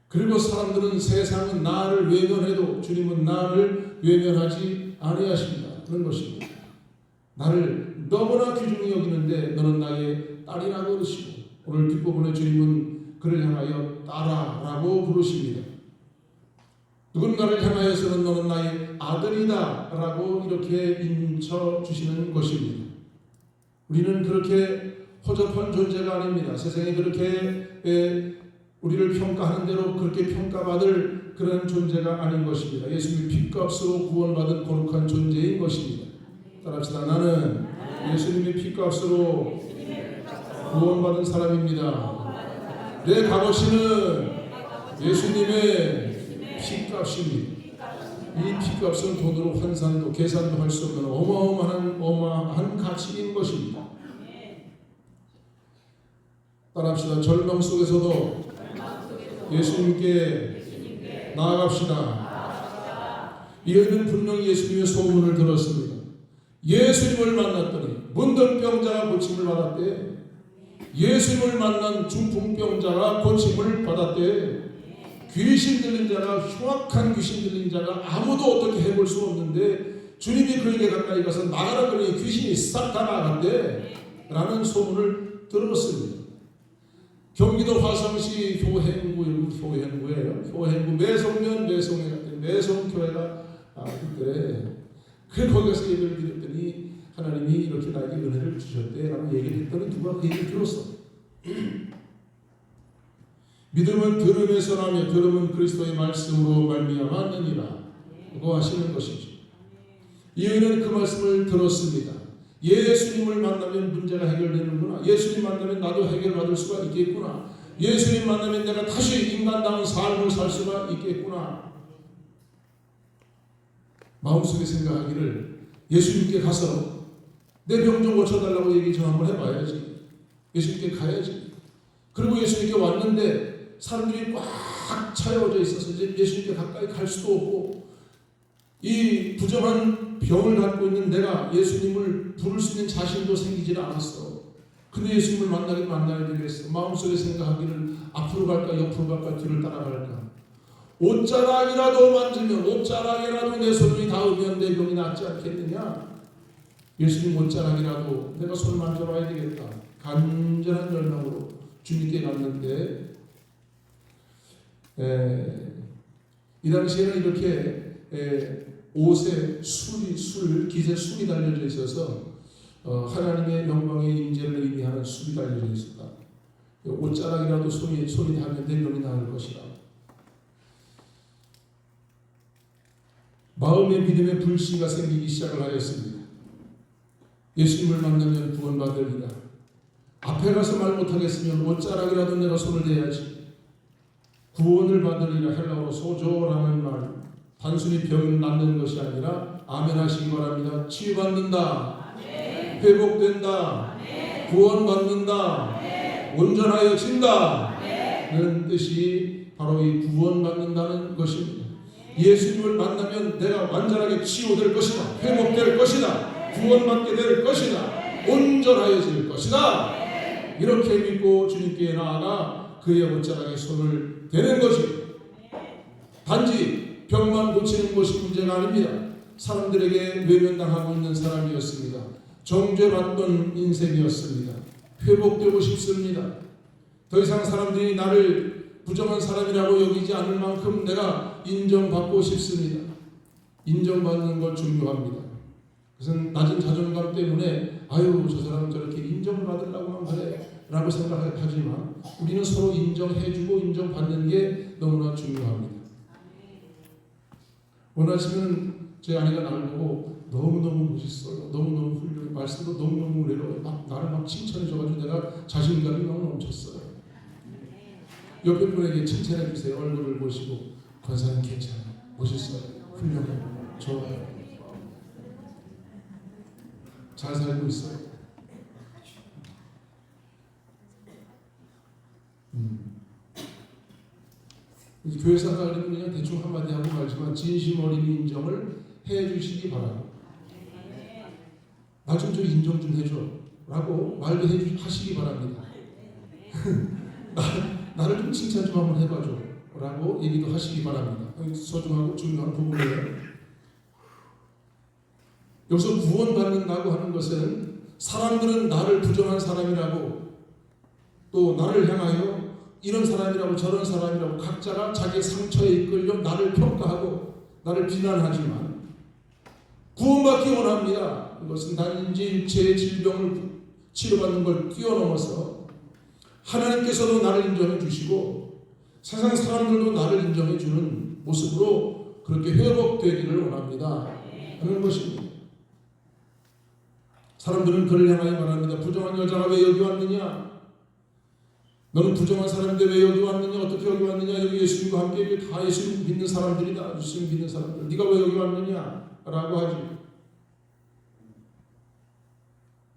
그리고 사람들은 세상은 나를 외면해도 주님은 나를 외면하지 아니하신다는 것입니다. 나를 너무나 귀중히 여기는데 너는 나의 딸이라 그러시고, 오늘 뒷부분에 주님은 그를 향하여 딸아라고 부르십니다. 누군가를 향하여서는 너는 나의 아들이다 라고 이렇게 인쳐주시는 것입니다. 우리는 그렇게 허접한 존재가 아닙니다. 세상에 그렇게 우리를 평가하는 대로 그렇게 평가받을 그런 존재가 아닌 것입니다. 예수님의 핏값으로 구원받은 거룩한 존재인 것입니다. 따라합시다. 나는 예수님의 핏값으로 구원받은 사람입니다. 내 값어치는 예수님의 핏값입니다. 이 핏값은 돈으로 환산도 계산도 할 수 없는 어마어마한 가치인 것입니다. 따라합시다. 절망 속에서도 예수님께 나아갑시다. 이 여인은 분명히 예수님의 소문을 들었습니다. 예수님을 만났더니 문둥병자가 고침을 받았대. 예수님을 만난 중풍병자가 고침을 받았대. 귀신 들린 자가, 흉악한 귀신 들린 자가 아무도 어떻게 해볼 수 없는데 주님이 그에게 가까이 가서 나가라 그러니 귀신이 싹 다 나갔대 라는 소문을 들었습니다. 경기도 화성시 효행구예요. 효행구 매송면 매송회 같은 매송교회가 그때 거기서 예배를 드렸더니 하나님이 이렇게 나에게 은혜를 주셨대라고 얘기를 했더니 누가 그 얘기를 들었어. 믿음은 들음에서 나며 들음은 그리스도의 말씀으로 말미암았느니라 고 하시는 것이죠. 이 여인은 그 말씀을 들었습니다. 예수님을 만나면 문제가 해결되는구나. 예수님 만나면 나도 해결받을 수가 있겠구나. 예수님 만나면 내가 다시 인간다운 삶을 살 수가 있겠구나. 마음속에 생각하기를 예수님께 가서 내 병 좀 고쳐달라고 얘기 좀 한번 해봐야지. 예수님께 가야지. 그리고 예수님께 왔는데 사람들이 꽉 차여져 있어서 이제 예수님께 가까이 갈 수도 없고, 이 부정한 병을 갖고 있는 내가 예수님을 부를 수 있는 자신도 생기질 않았어. 근데 예수님을 만나야 되겠어. 마음속에 생각하기를 앞으로 갈까 옆으로 갈까 뒤를 따라갈까. 옷자락이라도 만지면, 옷자락이라도 내 손이 닿으면 내 병이 낫지 않겠느냐. 예수님 옷자락이라도 내가 손을 만져봐야 되겠다. 간절한 열망으로 주님께 갔는데, 이 당시에는 이렇게 옷에 기세 술이 달려져 있어서 하나님의 영광의 임재를 의미하는 술이 달려져 있었다. 옷자락이라도 손이 닿으면 내 병이 나을 것이다. 마음의 믿음의 불씨가 생기기 시작을 하였습니다. 예수님을 만나면 구원받으리라. 앞에 가서 말 못하겠으면 옷자락이라도 내가 손을 대야지. 구원을 받으리라. 헬라어로 소조라는 말, 단순히 병 낫는 것이 아니라 아멘 하시기 바랍니다. 치유받는다. 아멘. 회복된다. 아멘. 구원받는다. 아멘. 온전하여진다. 아멘. 뜻이 바로 이 구원받는다는 것입니다. 예수님을 만나면 내가 완전하게 치유될 것이다. 회복될 것이다. 구원받게 될 것이다. 온전하여질 것이다. 이렇게 믿고 주님께 나아가 그의 옷자락에 손을 대는 것입니다. 단지 병만 고치는 것이 문제가 아닙니다. 사람들에게 외면당하고 있는 사람이었습니다. 정죄받던 인생이었습니다. 회복되고 싶습니다. 더 이상 사람들이 나를 부정한 사람이라고 여기지 않을 만큼 내가 인정받고 싶습니다. 인정받는 것 중요합니다. 그것은 낮은 자존감 때문에 아유 저 사람 저렇게 인정을 받으려고만 그래 라고 생각하지만 우리는 서로 인정해주고 인정받는 게 너무나 중요합니다. 오늘 아침에는 제 아내가 나를 보고 너무너무 멋있어요. 너무너무 훌륭해. 말씀도 너무너무 은혜로워요. 나를 막 칭찬해줘가지고 내가 자신감이 막 넘쳤어요. 옆에 분에게 칭찬해 주세요. 얼굴을 보시고 권사님 괜찮아요. 멋있어요. 훌륭해요. 좋아요. 잘 살고 있어요. 교회 생활은 그냥 대충 한마디 하고 말지만 진심 어린 인정을 해주시기 바랍니다. 나 좀 인정 좀 해줘 라고 말도 하시기 바랍니다. 나를 좀 칭찬 좀 한번 해봐줘 라고 얘기도 하시기 바랍니다. 소중하고 중요한 부분이에요. 여기서 구원받는다고 하는 것은 사람들은 나를 부정한 사람이라고 또 나를 향하여 이런 사람이라고 저런 사람이라고 각자가 자기의 상처에 이끌려 나를 평가하고 나를 비난하지만 구원받기 원합니다. 이것은 단지 육체의 질병을 치료받는 걸 뛰어넘어서 하나님께서도 나를 인정해 주시고 세상 사람들도 나를 인정해 주는 모습으로 그렇게 회복되기를 원합니다 하는 것입니다. 사람들은 그를 향하여 말합니다. 부정한 여자가 왜 여기 왔느냐? 너는 부정한 사람인데 왜 여기 왔느냐? 어떻게 여기 왔느냐? 여기 예수님과 함께 다 예수님 믿는 사람들이다. 예수님 믿는 사람들. 네가 왜 여기 왔느냐? 라고 하지.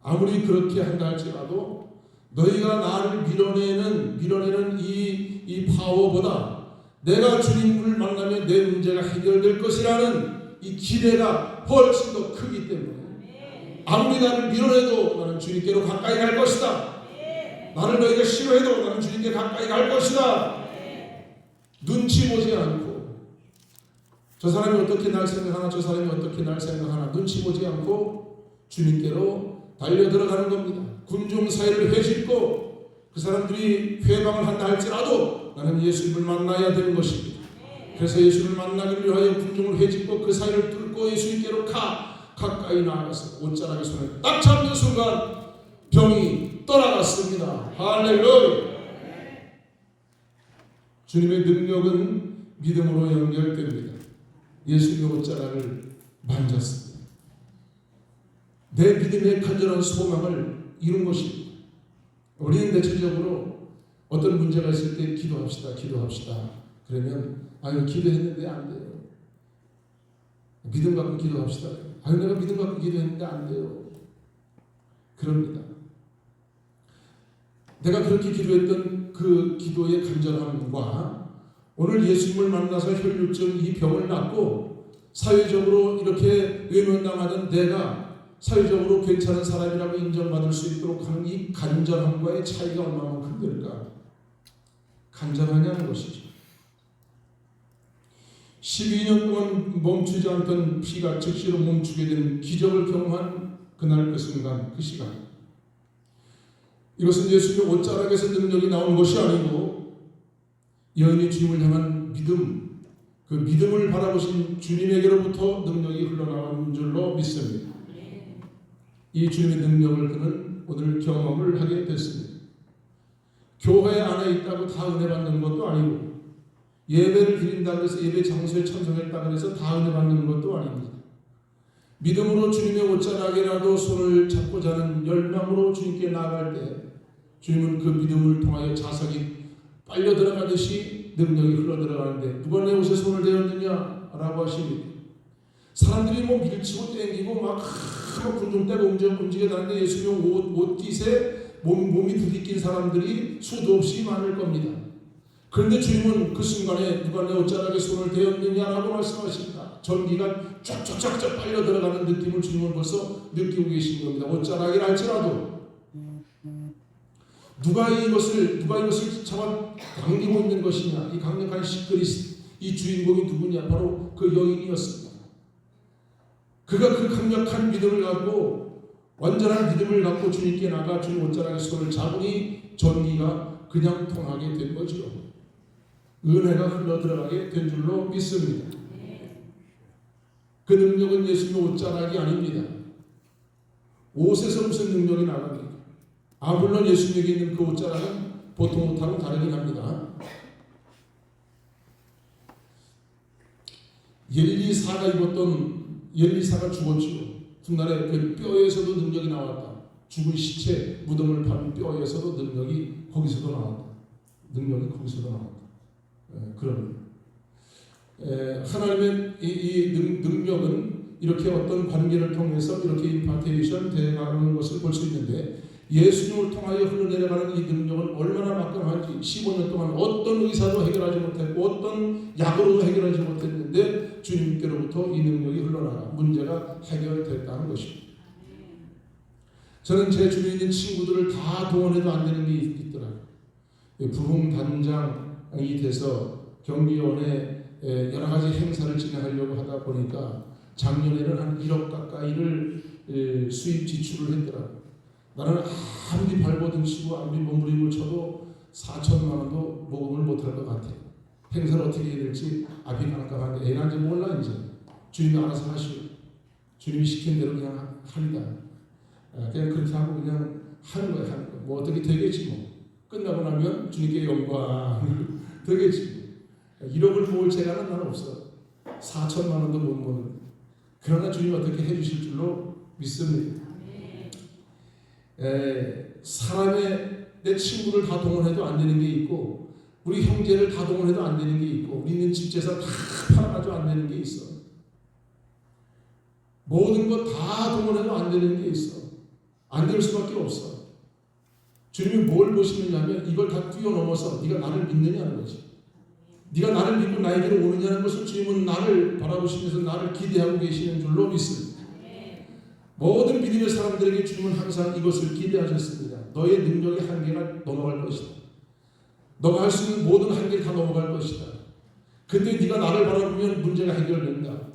아무리 그렇게 한다 할지라도 너희가 나를 밀어내는 이 파워보다 내가 주님을 만나면 내 문제가 해결될 것이라는 이 기대가 훨씬 더 크기 때문에 아무리 나를 밀어내도 나는 주님께로 가까이 갈 것이다. 나를 너희가 싫어해도 나는 주님께 가까이 갈 것이다. 눈치 보지 않고 저 사람이 어떻게 날 생각하나 저 사람이 어떻게 날 생각하나 눈치 보지 않고 주님께로 달려 들어가는 겁니다. 군중 사이를 회짓고 그 사람들이 회방을 한다 할지라도 나는 예수님을 만나야 되는 것입니다. 그래서 예수님을 만나기 위하여 군중을 회짓고 그 사이를 뚫고 예수님께로 가까이 나아가서 옷자락에 손을 딱 잡는 순간 병이 떠나갔습니다. 할렐루야. 주님의 능력은 믿음으로 연결됩니다. 예수님의 옷자락을 만졌습니다. 내 믿음의 간절한 소망을 이룬 것입니다. 우리는 대체적으로 어떤 문제가 있을 때 기도합시다. 그러면 아유 기도했는데 안 돼요. 믿음 갖고 기도합시다. 아유 내가 믿음 갖고 기도했는데 안 돼요. 그럽니다. 내가 그렇게 기도했던 그 기도의 간절함과 오늘 예수님을 만나서 혈루증 이 병을 낫고 사회적으로 이렇게 외면당하는 내가 사회적으로 괜찮은 사람이라고 인정받을 수 있도록 하는 이 간절함과의 차이가 얼마만큼 될까? 간절하냐는 것이죠. 12년 동안 멈추지 않던 피가 즉시로 멈추게 되는 기적을 경험한 그날 그 순간 그 시간, 이것은 예수님의 옷자락에서 능력이 나온 것이 아니고 여인이 주님을 향한 믿음, 그 믿음을 바라보신 주님에게로부터 능력이 흘러나온 줄로 믿습니다. 이 주님의 능력을 그는 오늘 경험을 하게 됐습니다. 교회 안에 있다고 다 은혜 받는 것도 아니고 예배를 드린다고 해서 예배 장소에 참석했다고 해서 다 은혜 받는 것도 아닙니다. 믿음으로 주님의 옷자락이라도 손을 잡고자 하는 열망으로 주님께 나아갈 때 주님은 그 믿음을 통하여 자석이 빨려 들어가듯이 능력이 흘러 들어가는데 누가 내 옷에 손을 대었느냐라고 하십니다. 사람들이 뭐 밀치고 땡기고 막 군중 떼고 움직여 다니는데 예수님 옷깃에 몸이 부딪힌 사람들이 수도 없이 많을 겁니다. 그런데 주님은 그 순간에 누가 내 옷자락에 손을 대었느냐라고 말씀하십니다. 전기가 쫙쫙쫙 빨려 들어가는 느낌을 주님은 벌써 느끼고 계신 겁니다. 옷자락이라 할지라도 누가 이것을 잡아 당기고 있는 것이냐, 이 강력한 시크릿, 이 주인공이 누구냐, 바로 그 여인이었습니다. 그가 그 강력한 믿음을 갖고 완전한 믿음을 갖고 주님께 나가 주님 옷자락에 손을 잡으니 전기가 그냥 통하게 된 거죠. 은혜가 흘러 들어가게 된 줄로 믿습니다. 그 능력은 예수님의 옷자락이 아닙니다. 옷에서 무슨 능력이 나갑니까? 물론 예수님에게 있는 그 옷자락은 보통 옷하고 다르긴 합니다. 엘리사가 죽었죠. 훗날에 그 뼈에서도 능력이 나왔다. 죽은 시체 무덤을 파는 뼈에서도 능력이 거기서도 나왔다. 능력이 거기서도 나왔다. 그런 하나님의 이 능력은 이렇게 어떤 관계를 통해서 이렇게 임파테이션 되어가는 것을 볼 수 있는데, 예수님을 통하여 흘러내려가는 이 능력은 얼마나 막강한지 15년 동안 어떤 의사도 해결하지 못했고 어떤 약으로도 해결하지 못했는데 주님께로부터 이 능력이 흘러나가 문제가 해결됐다는 것입니다. 저는 제 주변에 있는 친구들을 다 동원해도 안 되는 게 있더라고요. 부흥단장이 돼서 경비원에 여러 가지 행사를 진행하려고 하다 보니까 작년에는 한 1억 가까이를 수입 지출을 했더라고요. 나는 아무리 발버둥 치고 아무리 몸부림을 쳐도 4천만 원도 모금을 못할 것 같아요. 행사를 어떻게 해야 될지 앞이 깜깜한데 애는 이제 몰라. 이제 주님이 알아서 하시오. 주님이 시킨 대로 그냥 합니다. 그냥 그렇게 하고 그냥 하는 거야. 뭐 어떻게 되겠지 뭐. 끝나고 나면 주님께 영광 되겠지. 1억을 모을 재간은 나는 없어. 4천만 원도 못 모는. 그러나 주님이 어떻게 해주실 줄로 믿습니다. 사람의 내 친구를 다 동원해도 안 되는 게 있고, 우리 형제를 다 동원해도 안 되는 게 있고, 우리 있는 집재산 다 팔아가지고 안 되는 게 있어. 모든 것 다 동원해도 안 되는 게 있어. 안 될 수밖에 없어. 주님이 뭘 보시느냐면 이걸 다 뛰어넘어서 네가 나를 믿느냐는 거지. 네가 나를 믿고 나에게로 오느냐는 것을 주님은 나를 바라보시면서 나를 기대하고 계시는 줄로 믿습니다. 모든 믿음의 사람들에게 주님은 항상 이것을 기대하셨습니다. 너의 능력의 한계가 넘어갈 것이다. 너가 할 수 있는 모든 한계를 다 넘어갈 것이다. 근데 네가 나를 바라보면 문제가 해결된다.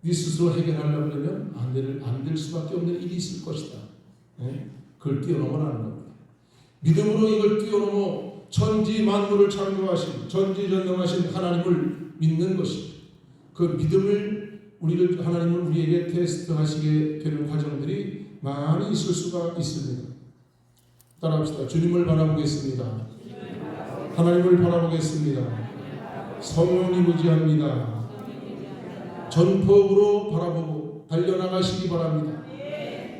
네 스스로 해결하려고 하면 안 될 수밖에 없는 일이 있을 것이다. 그걸 뛰어넘어라는 겁니다. 믿음으로 이걸 뛰어넘어 천지 만물을 창조하신 전지전능하신 하나님을 믿는 것입니다. 그 믿음을 하나님은 우리에게 테스트하시게 되는 과정들이 많이 있을 수가 있습니다. 따라합시다. 주님을 바라보겠습니다. 하나님을 바라보겠습니다. 성령님 의지합니다. 전폭으로 바라보고 달려나가시기 바랍니다.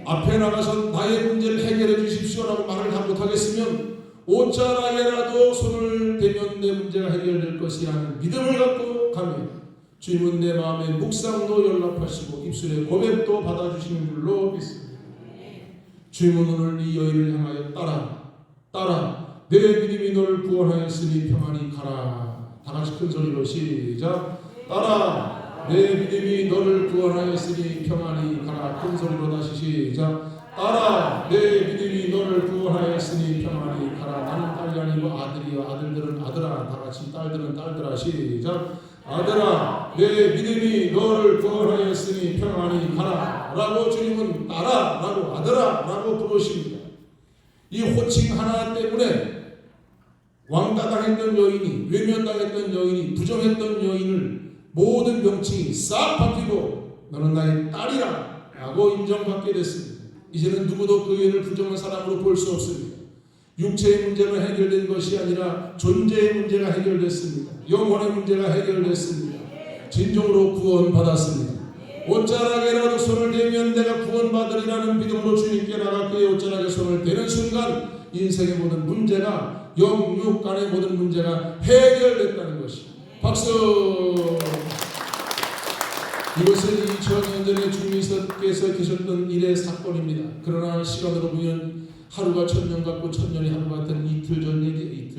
앞에 나가서 나의 문제를 해결해 주십시오라고 말을 다 못하겠으면 옷자락에라도 손을 대면 내 문제가 해결될 것이라는 믿음을 갖고 가면 주님은 내 마음에 묵상도 연락하시고 입술에 고백도 받아주시는 줄로 믿습니다. 주님은 오늘 이 여인을 향하여 따라 내 믿음이 너를 구원하였으니 평안히 가라. 다 같이 큰 소리로 시작. 따라 내 믿음이 너를 구원하였으니 평안히 가라. 큰 소리로 다시 시작. 따라 내 믿음이 너를 구원하였으니 평안히 가라. 나는 딸이 아니고 아들이요. 아들들은 아들아. 다 같이 딸들은 딸들아. 시작. 아들아 내 믿음이 너를 구원하였으니 평안히 가라 라고 주님은 따라 라고 아들아 라고 부르십니다. 이 호칭 하나 때문에 왕따당했던 여인이, 외면당했던 여인이, 부정했던 여인을 모든 명칭이 싹 바뀌고 너는 나의 딸이라 라고 인정받게 됐습니다. 이제는 누구도 그 여인을 부정한 사람으로 볼 수 없습니다. 육체의 문제만 해결된 것이 아니라 존재의 문제가 해결됐습니다. 영혼의 문제가 해결됐습니다. 진정으로 구원받았습니다. 옷자락에라도 손을 대면 내가 구원받으리라는 믿음으로 주님께 나가 그의 옷자락에 손을 대는 순간 인생의 모든 문제가, 영육 간의 모든 문제가 해결됐다는 것입니다. 박수! 이것은 2000년 전에 주님께서 계셨던 일의 사건입니다. 그러나 시간으로 보면 하루가 1000년 같고 1000년이 하루 같은 이틀 전 얘기.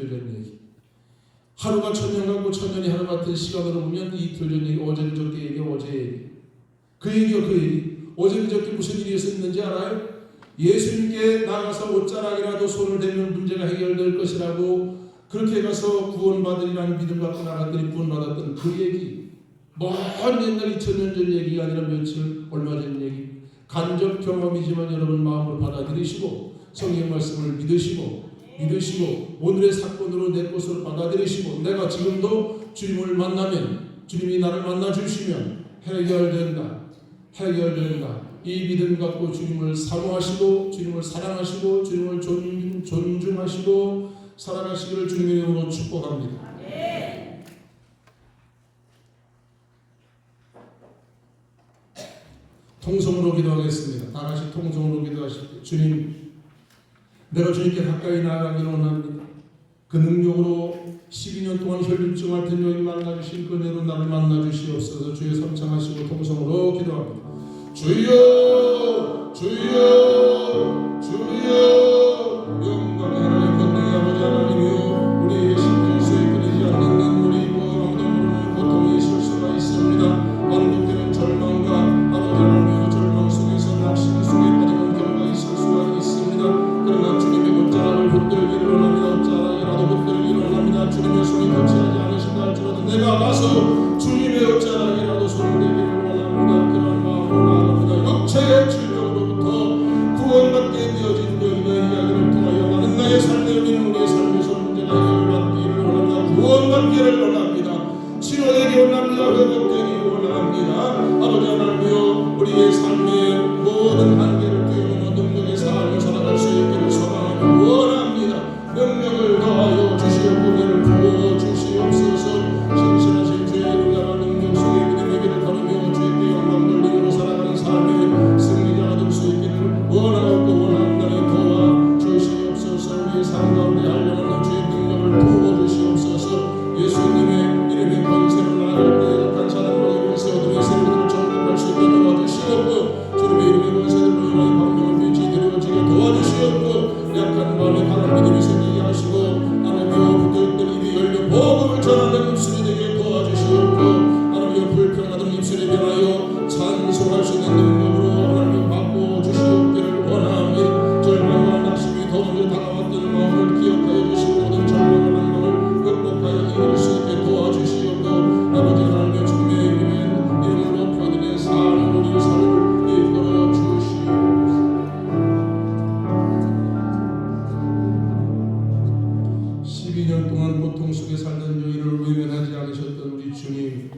하루가 1000년 같고 1000년이 하루 같은 시간으로 보면 이틀 전 얘기, 어제 그저께 얘기, 어제 얘기. 그 얘기. 어제 그저께 무슨 일이 있었는지 알아요? 예수님께 나가서 옷자락이라도 손을 대면 문제가 해결될 것이라고 그렇게 가서 구원받으리라는 믿음 갖고 나갔더니 구원받았던 그 얘기. 먼 옛날 2000년 전 얘기가 아니라 며칠 얼마 전 얘기. 간접 경험이지만 여러분 마음으로 받아들이시고 성경 말씀을 믿으시고 오늘의 사건으로 내 것으로 받아들이시고 내가 지금도 주님을 만나면 주님이 나를 만나 주시면 해결된다. 이 믿음 갖고 주님을 사모하시고 주님을 사랑하시고 주님을 존중하시고 살아가시기를 주님의 이름으로 축복합니다. 통성으로 기도하겠습니다. 다 같이 통성으로 기도하십시오. 주님, 내가 주님께 가까이 나아가기를 원합니다. 그 능력으로 12년 동안 혈류증 앓던 여인 만나주신 그 은혜로 나를 만나주시옵소서. 주여 삼창하시고 통성으로 기도합니다. 주여 주여 주여 영광의 하나님 권능의 아버지 하나님이여 우리의 심령수에 끊이지 않는 눈물이 있고 아무도 모르는 고통이 있을 수가 있습니다. 반복되는 절망과 아버지 하나님이여 절망 속에서 낙심 속에 빠지는 경우가 있을 수가 있습니다. 그러나 주님의 옷자락을 붙들기를 원합니다. 옷자락이라도 붙들기를 원합니다. 주님의 손이 거치하지 않으신다 할지라도 내가 가서 주님의 옷자락이라도 손을 대기를 원합니다. 그런 마음으로 나아갑니다. 육체의 질병으로부터 구원받게 되어진 너희의 이야기를 통하여 나는 나의 삶에 있는 우리의 삶에서 문제가 해결받기를 원합니다. 구원받기를 원합니다. 치료되기 원합니다. 회복되기 원합니다. 아버지 하나님이여 우리의 삶의 모든 한계를 뛰어넘어 능력의 삶을 살아갈 수 있기를 소망하며 원합니다. 능력을 더하여 주시옵고 은혜를 부어 주시옵소서. 신실하신 주의 능력과 능력 속에 믿음의 길을 걸으며 주의 영광 돌림으로 살아가는 삶의 승리자가 될 수 있기를 원하옵고 원합니다. 도와 주시옵소서. 우리의 삶 가운데 하려는 주의 능력을 부어 주시옵소서. 예수님의 이름의 권세로 나아갈 때 약한 사람으로 권세 얻으며 세력을 정복할 수 있게 도와주시옵고 주님의 이름의 권세들로 인하여 광명을 빛이 드리워지게 도와주시옵고 약한 마음에 강한 믿음이 생기게 하시고 하나님이여 부들들 입이 열려 복음을 전하는 입술이 되게 도와주시옵고 하나님이여 불평하던 입술이 변하여 찬송할 수 있는 능력으로 하나님을 바꿔주시옵기를 원합니다. 절망과 낙심이 더 먼저 다가왔던 마음을 기억하여 주시고 모든 절망과 낭망을 극복하여 이길 수 있게 도와주시옵고 아버지 하나님의 주님의 이름으로 높여드린 삶으로 우리 삶을 이끌어 주시옵소서. 12년 동안 고통 속에 살던 여인을 외면하지 않으셨던 우리 주님,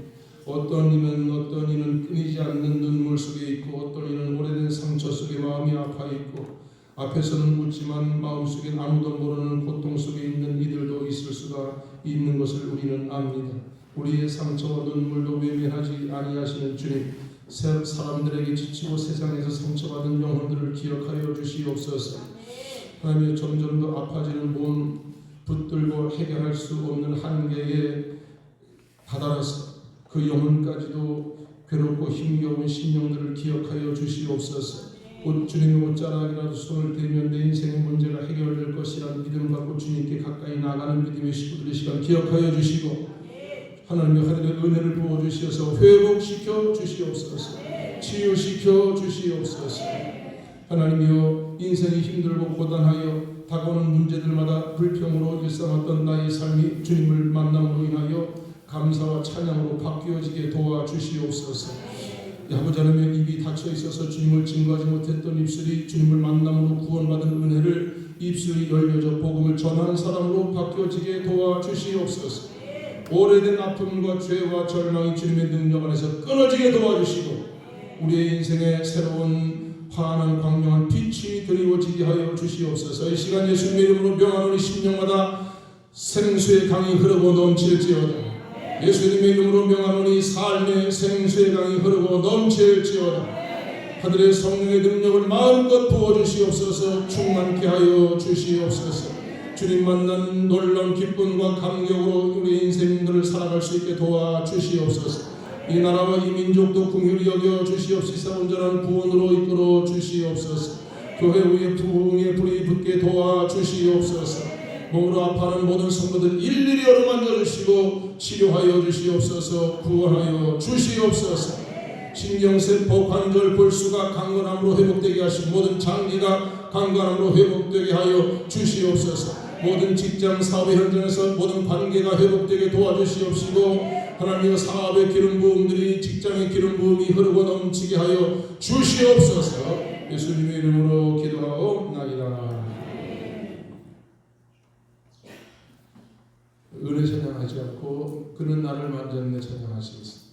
어떤 이는 끊이지 않는 눈물 속에 있고 어떤 이는 오래된 상처 속에 마음이 아파 있고 앞에서는 웃지만 마음속엔 아무도 모르는 고통 속에 있는 이들도 있을 수가 있는 것을 우리는 압니다. 우리의 상처와 눈물도 외면하지 아니하시는 주님, 사람들에게 지치고 세상에서 상처받은 영혼들을 기억하여 주시옵소서. 하나님, 점점 더 아파지는 몸 붙들고 해결할 수 없는 한계에 다다라서 그 영혼까지도 괴롭고 힘겨운 심령들을 기억하여 주시옵소서. 곧 주님의 옷자락이라도 손을 대면 내 인생의 문제가 해결될 것이라는 믿음 갖고 주님께 가까이 나가는 믿음의 식구들의 시간 기억하여 주시고 하나님의 하늘의 은혜를 부어주셔서 회복시켜 주시옵소서. 치유시켜 주시옵소서. 하나님이여 인생이 힘들고 고단하여 다가오는 문제들마다 불평으로 일삼았던 나의 삶이 주님을 만남으로 인하여 감사와 찬양으로 바뀌어지게 도와주시옵소서. 아버지 하나님의 입이 닫혀 있어서 주님을 증거하지 못했던 입술이 주님을 만남으로 구원받은 은혜를 입술이 열려져 복음을 전하는 사람으로 바뀌어지게 도와주시옵소서. 오래된 아픔과 죄와 절망이 주님의 능력 안에서 끊어지게 도와주시고 우리의 인생에 새로운 환한 광명한 빛이 드리워지게 하여 주시옵소서. 이 시간 예수님의 이름으로 명하노니 심령마다 생수의 강이 흐르고 넘칠지어다. 예수님의 이름으로 명하노니 삶의 생수의 강이 흐르고 넘칠지어다. 하늘의 성령의 능력을 마음껏 부어주시옵소서. 충만케 하여 주시옵소서. 주님 만난 놀라운 기쁨과 감격으로 우리 인생들을 살아갈 수 있게 도와주시옵소서. 이 나라와 이 민족도 긍휼히 여겨 주시옵소서. 온전한 구원으로 이끌어 주시옵소서. 교회 위에 부흥의 불이 붙게 도와주시옵소서. 몸으로 아파하는 모든 성도들 일일이 어루만져 주시고 치료하여 주시옵소서. 구원하여 주시옵소서. 신경세포 관절 골수가 강건함으로 회복되게 하시고 모든 장기가 강건함으로 회복되게 하여 주시옵소서. 모든 직장 사업의 현장에서 모든 관계가 회복되게 도와주시옵시고 하나님의 사업의 기름 부음들이 직장의 기름 부음이 흐르고 넘치게 하여 주시옵소서. 예수님의 이름으로 기도하옵나이다. 은혜 찬양하지 않고 그는 나를 만졌네 찬양하시겠습니다.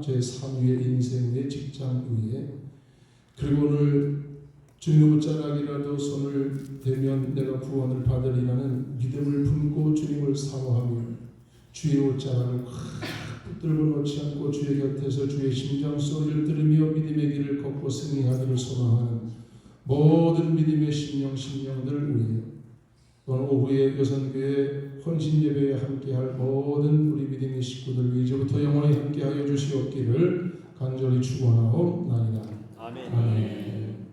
제 3위의 인생 위에 직장 위에 그리고 오늘 주님의 옷자락이라도 손을 대면 내가 구원을 받으리라는 믿음을 품고 주님을 사모하며 주의 옷자락을 붙들고 놓지 않고 주의 곁에서 주의 심장 소리를 들으며 믿음의 길을 걷고 승리하기를 소망하는 모든 믿음의 심령들 위해 오늘 오후에 여선교회 헌신 예배에 함께할 모든 우리 믿음의 식구들 이제부터 영원히 함께하여 주시옵기를 간절히 축원하옵나이다. 아멘. 아멘.